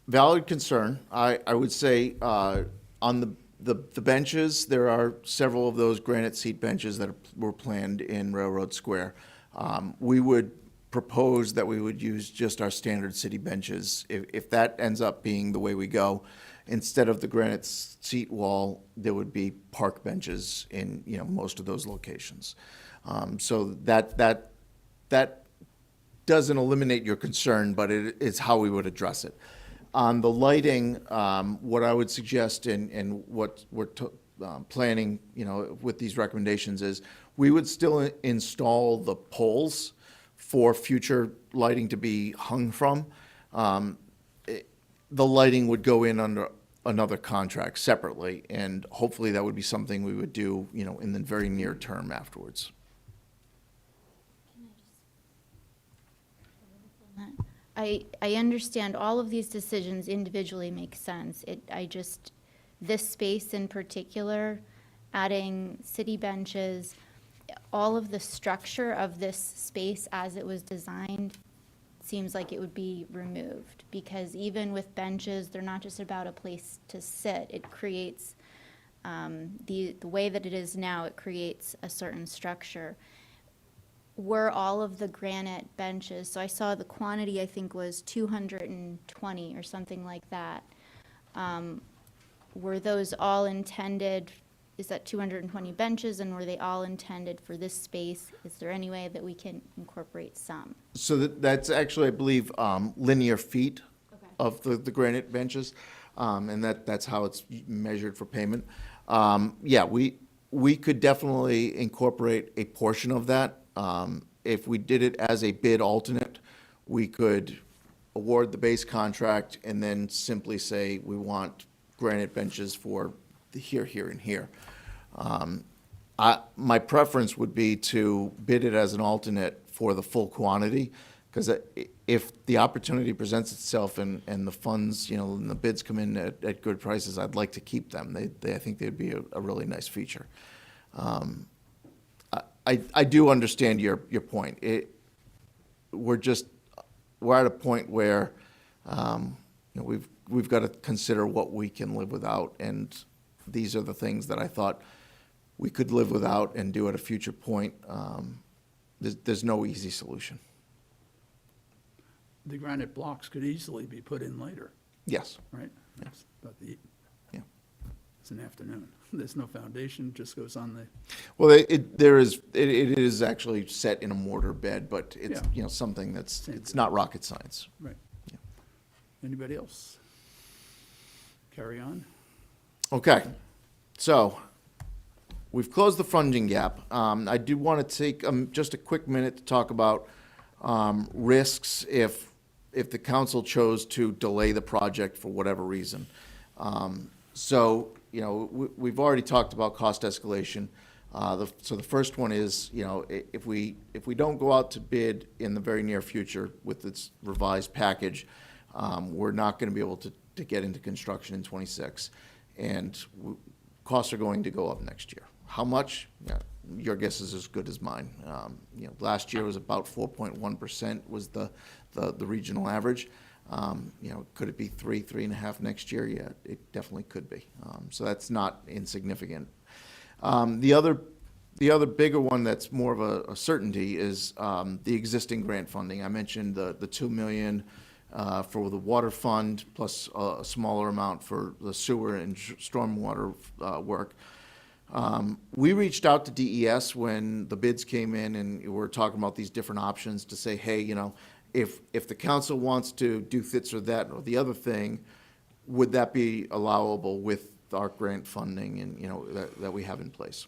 Valid concern. I would say on the benches, there are several of those granite seat benches that were planned in Railroad Square. We would propose that we would use just our standard city benches. If that ends up being the way we go, instead of the granite seat wall, there would be park benches in, you know, most of those locations. So that doesn't eliminate your concern, but it's how we would address it. On the lighting, what I would suggest and what we're planning, you know, with these recommendations is we would still install the poles for future lighting to be hung from. The lighting would go in under another contract separately, and hopefully that would be something we would do, you know, in the very near term afterwards. I understand all of these decisions individually make sense. This space in particular, adding city benches, all of the structure of this space as it was designed seems like it would be removed. Because even with benches, they're not just about a place to sit. It creates, the way that it is now, it creates a certain structure. Were all of the granite benches, so I saw the quantity, I think, was 220 or something like that. Were those all intended, is that 220 benches, and were they all intended for this space? Is there any way that we can incorporate some? So that's actually, I believe, linear feet Okay. of the granite benches, and that's how it's measured for payment. Yeah, we could definitely incorporate a portion of that. If we did it as a bid alternate, we could award the base contract and then simply say we want granite benches for the here, here, and here. My preference would be to bid it as an alternate for the full quantity, because if the opportunity presents itself and the funds, you know, and the bids come in at good prices, I'd like to keep them. I think they'd be a really nice feature. I do understand your point. We're at a point where, you know, we've got to consider what we can live without, and these are the things that I thought we could live without and do at a future point. There's no easy solution. The granite blocks could easily be put in later, Yes. right? That's about Yeah. it's an afternoon. There's no foundation, just goes on the, Well, it is actually set in a mortar bed, but it's, Yeah. you know, something it's Same. not rocket science. right. Yeah. Anybody else? Carry on. Okay, so we've closed the funding gap. I do want to take just a quick minute to talk about risks if the council chose to delay the project for whatever reason. So, you know, we've already talked about cost escalation. So the first one is, you know, if we don't go out to bid in the very near future with this revised package, we're not going to be able to get into construction in '26, and costs are going to go up next year. How much? Yeah, your guess is as good as mine. You know, last year was about 4.1% was the regional average. You know, could it be 3.5 next year? Yeah, it definitely could be. So that's not insignificant. The other bigger one that's more of a certainty is the existing grant funding. I mentioned the $2 million for the water fund, plus a smaller amount for the sewer and stormwater work. We reached out to DES when the bids came in, and we were talking about these different options to say, hey, if the council wants to do this or that or the other thing, would that be allowable with our grant funding and, that we have in place?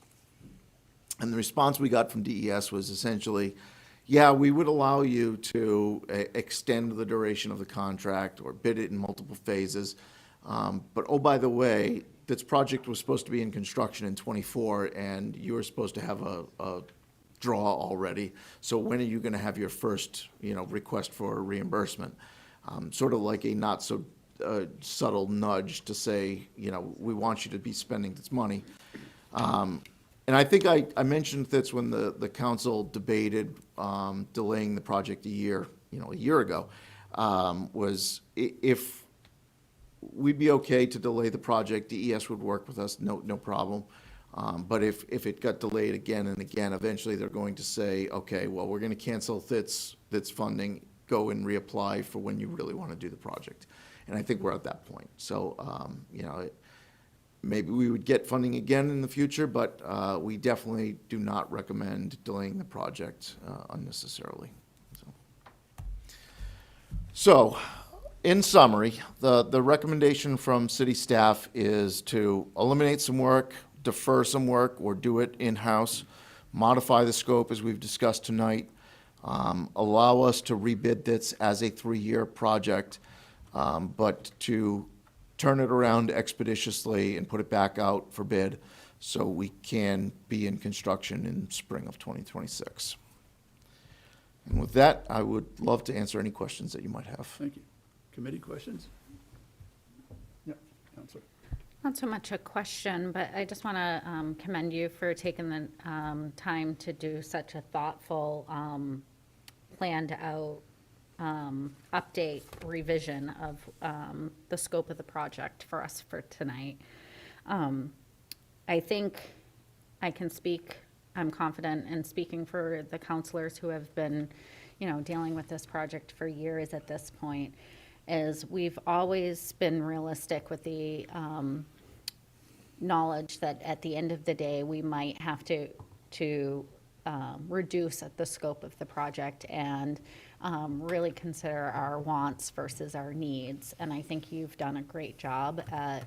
And the response we got from DES was essentially, yeah, we would allow you to extend the duration of the contract or bid it in multiple phases. But, oh, by the way, this project was supposed to be in construction in '24, and you were supposed to have a draw already. So when are you going to have your first, request for reimbursement? Sort of like a not so subtle nudge to say, we want you to be spending this money. And I think I mentioned this when the council debated delaying the project a year ago, was if we'd be okay to delay the project, DES would work with us, no problem. But if it got delayed again and again, eventually they're going to say, okay, well, we're going to cancel this funding, go and reapply for when you really want to do the project. And I think we're at that point. So, maybe we would get funding again in the future, but we definitely do not recommend delaying the project unnecessarily. So, in summary, the recommendation from city staff is to eliminate some work, defer some work, or do it in-house, modify the scope as we've discussed tonight, allow us to rebid this as a 3-year project, but to turn it around expeditiously and put it back out for bid so we can be in construction in spring of 2026. And with that, I would love to answer any questions that you might have. Thank you. Committee questions? Yeah, Counselor. Not so much a question, but I just want to commend you for taking the time to do such a thoughtful, planned out update revision of the scope of the project for us for tonight. I think I can speak, I'm confident in speaking for the counselors who have been, dealing with this project for years at this point, is we've always been realistic with the knowledge that at the end of the day, we might have to reduce the scope of the project and really consider our wants versus our needs. And I think you've done a great job at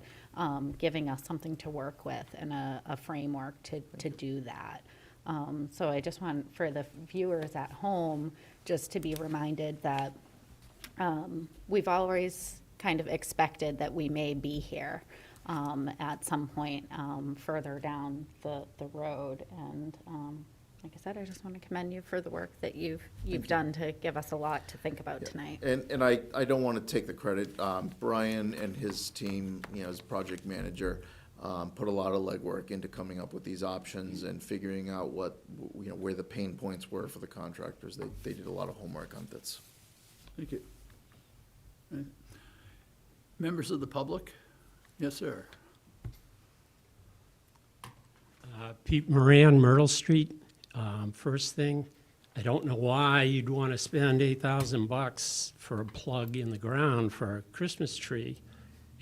giving us something to work with and a framework to do that. So I just want for the viewers at home just to be reminded that we've always kind of expected that we may be here at some point further down the road. And like I said, I just want to commend you for the work that you've done to give us a lot to think about tonight. And I don't want to take the credit. Brian and his team, as project manager, put a lot of legwork into coming up with these options and figuring out what, where the pain points were for the contractors. They did a lot of homework on this. Thank you. Right. Members of the public? Yes, sir. Pete Moran, Myrtle Street. First thing, I don't know why you'd want to spend $8,000 for a plug in the ground for a Christmas tree,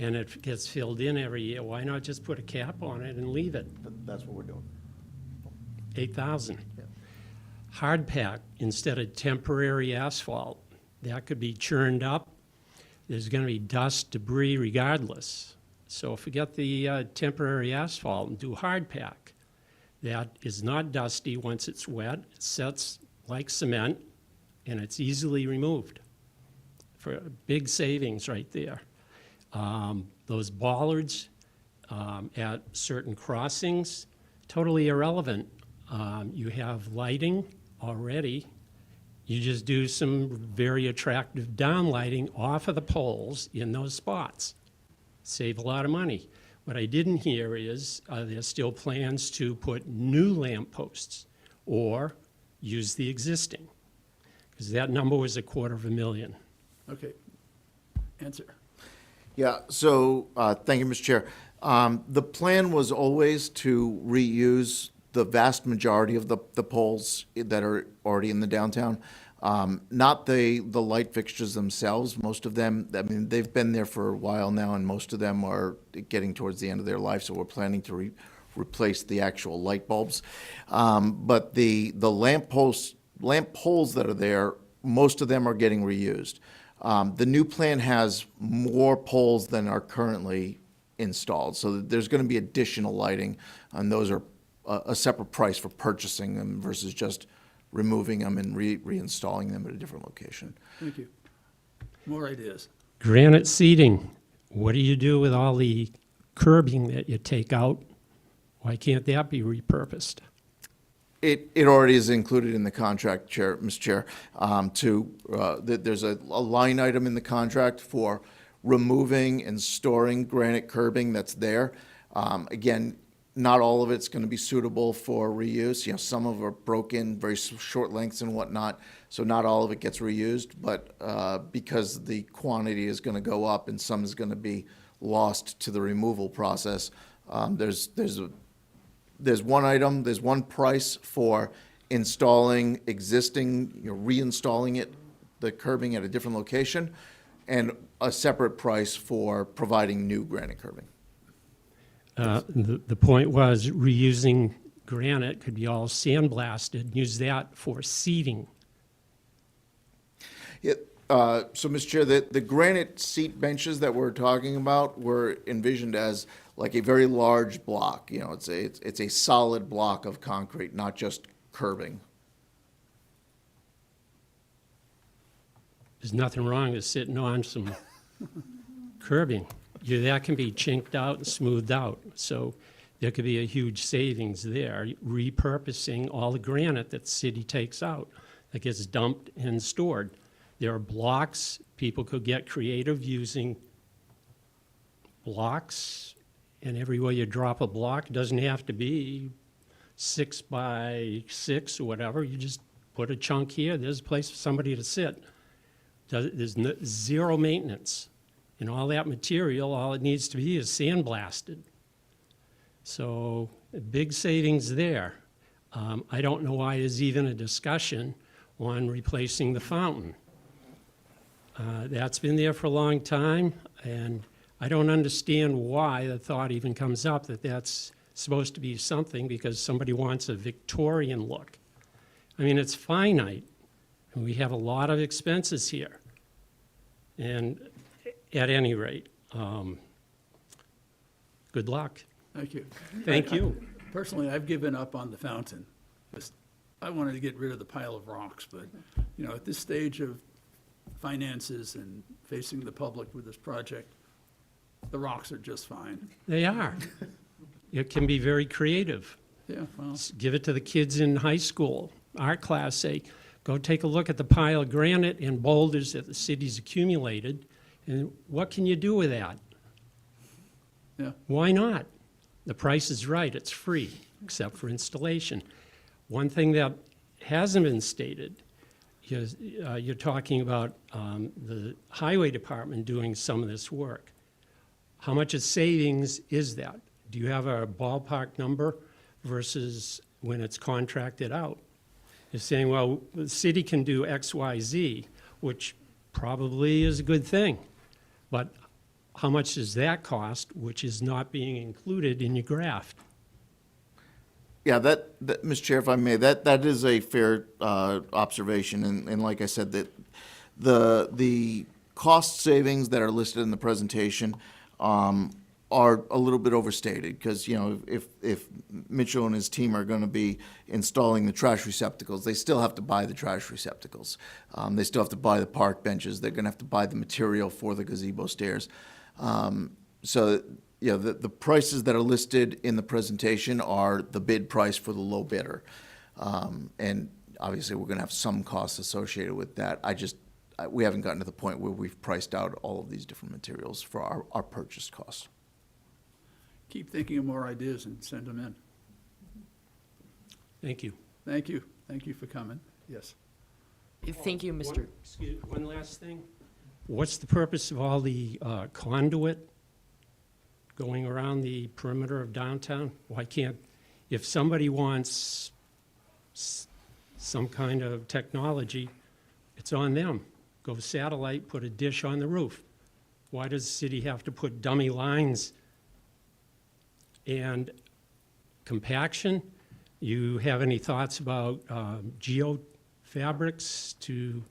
and it gets filled in every year. Why not just put a cap on it and leave it? That's what we're doing. 8,000. Yeah. Hard pack instead of temporary asphalt. That could be churned up. There's going to be dust, debris regardless. So forget the temporary asphalt and do hard pack. That is not dusty once it's wet. It sets like cement, and it's easily removed. For big savings right there. Those bollards at certain crossings, totally irrelevant. You have lighting already. You just do some very attractive downlighting off of the poles in those spots. Save a lot of money. What I didn't hear is there's still plans to put new lamp posts or use the existing, because that number was $250,000. Okay. Answer. Yeah, so, thank you, Mr. Chair. The plan was always to reuse the vast majority of the poles that are already in the downtown. Not the light fixtures themselves. Most of them, I mean, they've been there for a while now, and most of them are getting towards the end of their life, so we're planning to replace the actual light bulbs. But the lamp poles that are there, most of them are getting reused. The new plan has more poles than are currently installed, so there's going to be additional lighting, and those are a separate price for purchasing them versus just removing them and reinstalling them at a different location. Thank you. More ideas. Granite seating, what do you do with all the curbing that you take out? Why can't that be repurposed? It already is included in the contract, Chair, Mr. Chair, there's a line item in the contract for removing and storing granite curbing that's there. Again, not all of it's going to be suitable for reuse. You know, some of them are broken, very short lengths and whatnot, so not all of it gets reused. But because the quantity is going to go up and some is going to be lost to the removal process, there's one item, there's one price for installing existing, reinstalling it, the curbing at a different location, and a separate price for providing new granite curbing. The point was reusing granite could be all sandblasted, use that for seating. Yeah, so, Mr. Chair, the granite seat benches that we're talking about were envisioned as like a very large block. You know, it's a solid block of concrete, not just curbing. There's nothing wrong with sitting on some curbing. That can be chinked out and smoothed out, so there could be a huge savings there, repurposing all the granite that the city takes out that gets dumped and stored. There are blocks, people could get creative using blocks, and everywhere you drop a block, it doesn't have to be 6 by 6 or whatever, you just put a chunk here, there's a place for somebody to sit. There's zero maintenance. And all that material, all it needs to be is sandblasted. So big savings there. I don't know why there's even a discussion on replacing the fountain. That's been there for a long time, and I don't understand why the thought even comes up that that's supposed to be something because somebody wants a Victorian look. I mean, it's finite, and we have a lot of expenses here. And at any rate, good luck. Thank you. Thank you. Personally, I've given up on the fountain. I wanted to get rid of the pile of rocks, but, at this stage of finances and facing the public with this project, the rocks are just fine. They are. It can be very creative. Yeah, well, Give it to the kids in high school, art class, say, go take a look at the pile of granite and boulders that the city's accumulated, and what can you do with that? yeah. Why not? The price is right, it's free, except for installation. One thing that hasn't been stated is you're talking about the highway department doing some of this work. How much of savings is that? Do you have a ballpark number versus when it's contracted out? You're saying, well, the city can do X, Y, Z, which probably is a good thing. But how much does that cost, which is not being included in your graph? Yeah, that Mr. Chair, if I may, that is a fair observation, and like I said, that the cost savings that are listed in the presentation are a little bit overstated, because, if Mitchell and his team are going to be installing the trash receptacles, they still have to buy the trash receptacles. They still have to buy the park benches. They're going to have to buy the material for the gazebo stairs. So, the prices that are listed in the presentation are the bid price for the low bidder. And obviously, we're going to have some costs associated with that. We haven't gotten to the point where we've priced out all of these different materials for our purchase costs. Keep thinking of more ideas and send them in. Thank you. Thank you. Thank you for coming. Yes. Thank you, Mr. One last thing. What's the purpose of all the conduit going around the perimeter of downtown? Why can't, if somebody wants some kind of technology, it's on them. Go satellite, put a dish on the roof. Why does the city have to put dummy lines and compaction. You have any thoughts about geofabrics to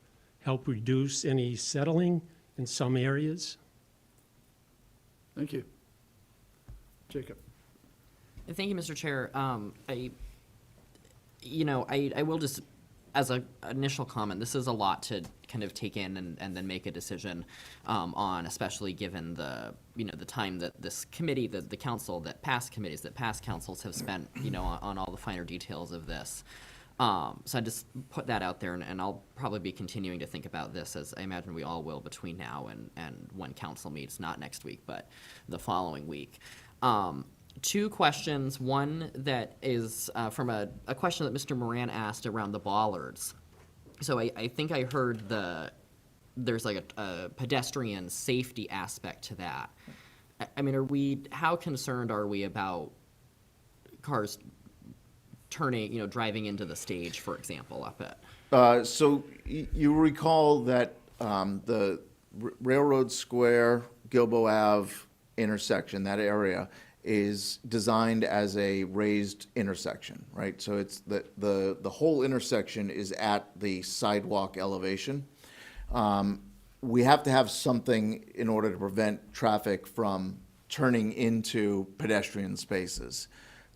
help reduce any settling in some areas? Thank you. Jacob? Thank you, Mr. Chair. I will just, as an initial comment, this is a lot to kind of take in and then make a decision on, especially given the time that this committee, the council, that past committees, that past councils have spent, on all the finer details of this. So I just put that out there, and I'll probably be continuing to think about this, as I imagine we all will, between now and when council meets, not next week, but the following week. Two questions. One that is from a question that Mr. Moran asked around the bollards. So I think I heard there's like a pedestrian safety aspect to that. I mean, how concerned are we about cars turning, driving into the stage, for example, up at? So you recall that the Railroad Square, Gilboa Ave intersection, that area, is designed as a raised intersection, right? So it's the whole intersection is at the sidewalk elevation. We have to have something in order to prevent traffic from turning into pedestrian spaces,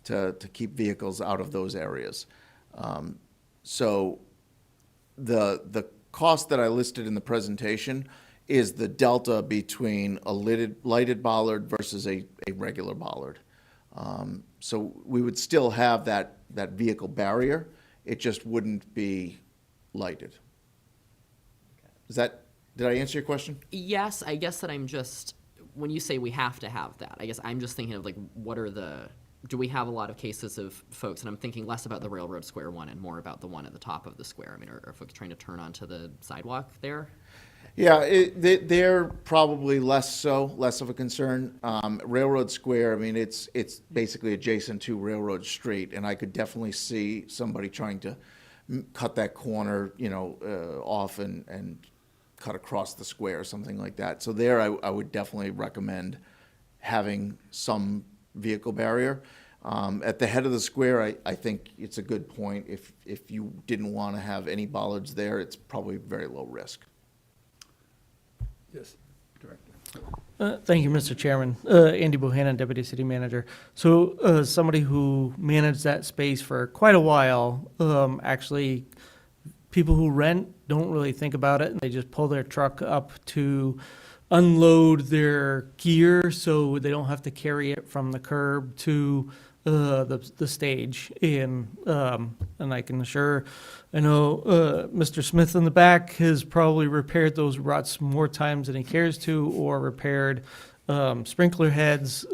to keep vehicles out of those areas. So the cost that I listed in the presentation is the delta between a lighted bollard versus a regular bollard. So we would still have that vehicle barrier, it just wouldn't be lighted. Did I answer your question? Yes, I guess that I'm just, when you say we have to have that, I guess I'm just thinking of like, do we have a lot of cases of folks, and I'm thinking less about the Railroad Square one and more about the one at the top of the square. I mean, are folks trying to turn onto the sidewalk there? Yeah, they're probably less of a concern. Railroad Square, I mean, it's basically adjacent to Railroad Street, and I could definitely see somebody trying to cut that corner, off and cut across the square or something like that. So there, I would definitely recommend having some vehicle barrier. At the head of the square, I think it's a good point. If you didn't want to have any bollards there, it's probably very low risk. Yes, Director. Thank you, Mr. Chairman. Andy Bohannon, Deputy City Manager. So somebody who managed that space for quite a while, actually, people who rent don't really think about it, and they just pull their truck up to unload their gear so they don't have to carry it from the curb to the stage. And I can assure, I know Mr. Smith in the back has probably repaired those ruts more times than he cares to, or repaired sprinkler heads.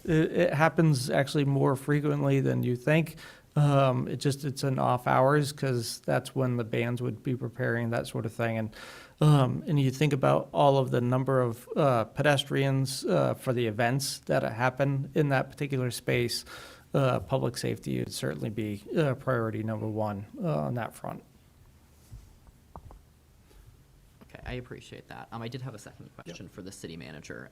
It happens actually more frequently than you think. It's in off hours, because that's when the bands would be preparing, that sort of thing. And you think about all of the number of pedestrians for the events that happen in that particular space. Public safety would certainly be priority number one on that front. Okay, I appreciate that. I did have a second question for the city manager.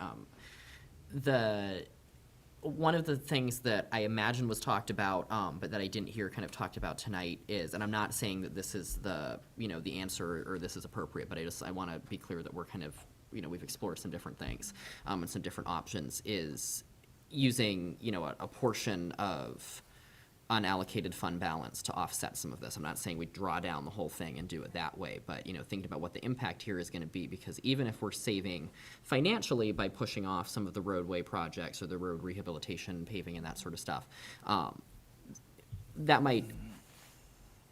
One of the things that I imagine was talked about, but that I didn't hear kind of talked about tonight is, and I'm not saying that this is the answer or this is appropriate, but I want to be clear that we're kind of, we've explored some different things and some different options, is using, a portion of unallocated fund balance to offset some of this. I'm not saying we draw down the whole thing and do it that way, but, thinking about what the impact here is going to be, because even if we're saving financially by pushing off some of the roadway projects or the road rehabilitation, paving and that sort of stuff,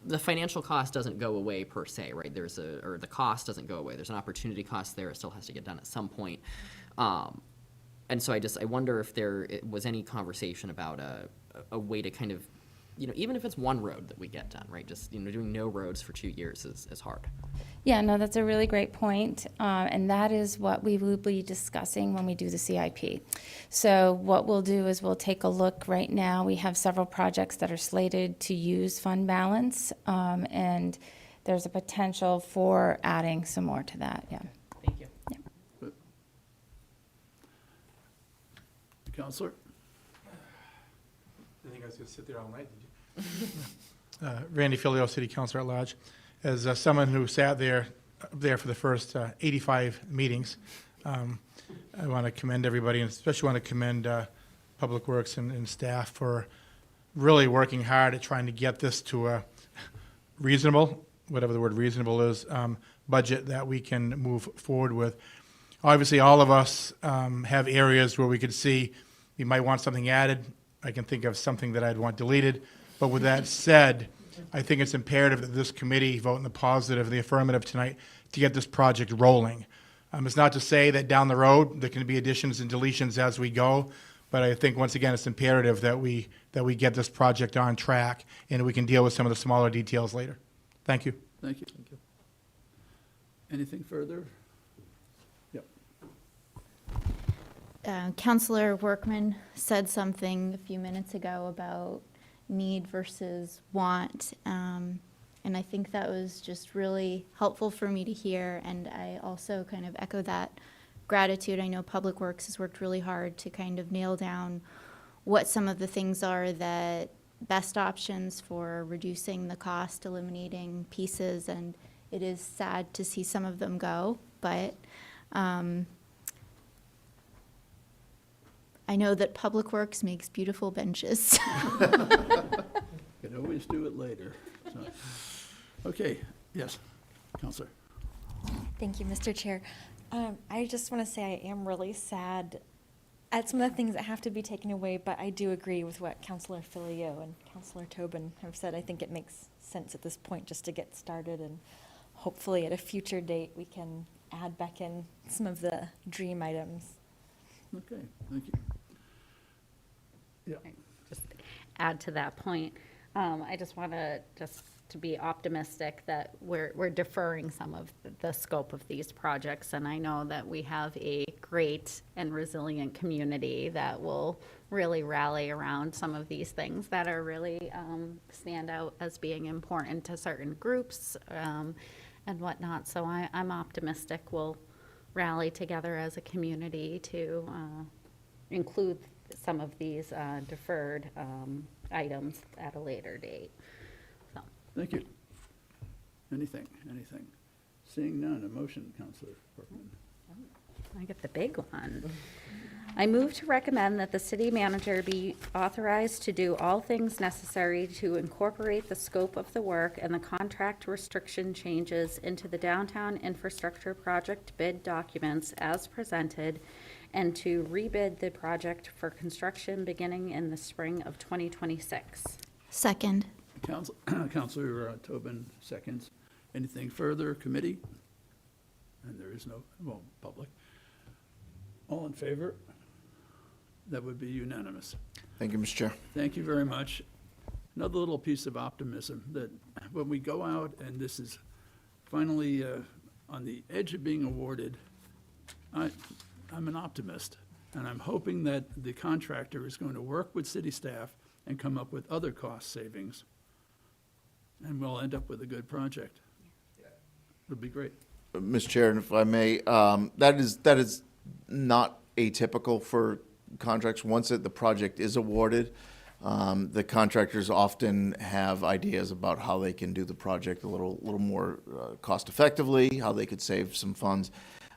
the financial cost doesn't go away per se, right? The cost doesn't go away. There's an opportunity cost there. It still has to get done at some point. And so I wonder if there was any conversation about a way to kind of, even if it's one road that we get done, right? Just, doing no roads for 2 years is hard. Yeah, no, that's a really great point. And that is what we will be discussing when we do the CIP. So what we'll do is we'll take a look right now. We have several projects that are slated to use fund balance. And there's a potential for adding some more to that, yeah. Thank you. Yeah. Counselor? think I was going to sit there all night, did you? Randy Filio, City Councilor at Large. As someone who sat there for the first 85 meetings, I want to commend everybody, and especially want to commend Public Works and staff for really working hard at trying to get this to a reasonable, whatever the word reasonable is, budget that we can move forward with. Obviously, all of us have areas where we could see we might want something added. I can think of something that I'd want deleted. But with that said, I think it's imperative that this committee vote in the positive, the affirmative tonight, to get this project rolling. It's not to say that down the road there can be additions and deletions as we go, but I think once again it's imperative that we get this project on track and we can deal with some of the smaller details later. Thank you. Thank you. Anything further? Yep. Councillor Workman said something a few minutes ago about need versus want. And I think that was just really helpful for me to hear. And I also kind of echo that gratitude. I know Public Works has worked really hard to kind of nail down what some of the things are that best options for reducing the cost, eliminating pieces. And it is sad to see some of them go, but I know that Public Works makes beautiful benches. Can always do it later. So. Okay, yes, Counselor. Thank you, Mr. Chair. I just want to say I am really sad at some of the things that have to be taken away, but I do agree with what Councillor Filio and Councillor Tobin have said. I think it makes sense at this point just to get started, and hopefully at a future date we can add back in some of the dream items. Okay, thank you. Yeah. Just add to that point. I just want to be optimistic that we're deferring some of the scope of these projects. And I know that we have a great and resilient community that will really rally around some of these things that are really stand out as being important to certain groups and whatnot. So I'm optimistic we'll rally together as a community to include some of these deferred items at a later date. So. Thank you. Anything? Seeing none, a motion, Counselor Portman. I get the big one. I move to recommend that the city manager be authorized to do all things necessary to incorporate the scope of the work and the contract restriction changes into the downtown infrastructure project bid documents as presented, and to rebid the project for construction beginning in the spring of 2026. Second. Counselor Tobin seconds. Anything further, committee? And there is no, well, public. All in favor? That would be unanimous. Thank you, Mr. Chair. Thank you very much. Another little piece of optimism that when we go out and this is finally on the edge of being awarded, I'm an optimist, and I'm hoping that the contractor is going to work with city staff and come up with other cost savings, and we'll end up with a good project. It'll be great. Mr. Chair, and if I may, that is not atypical for contracts. Once the project is awarded, the contractors often have ideas about how they can do the project a little more cost effectively, how they could save some funds.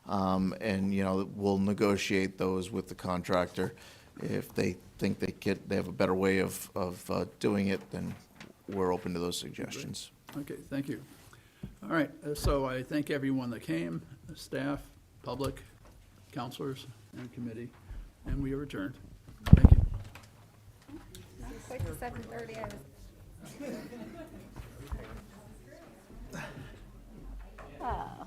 And we'll negotiate those with the contractor. If they think they have a better way of doing it, then we're open to those suggestions. Okay, thank you. All right, so I thank everyone that came, staff, public, counselors, and committee, and we are adjourned. Thank you. Quick, 7:30, I was. Oh.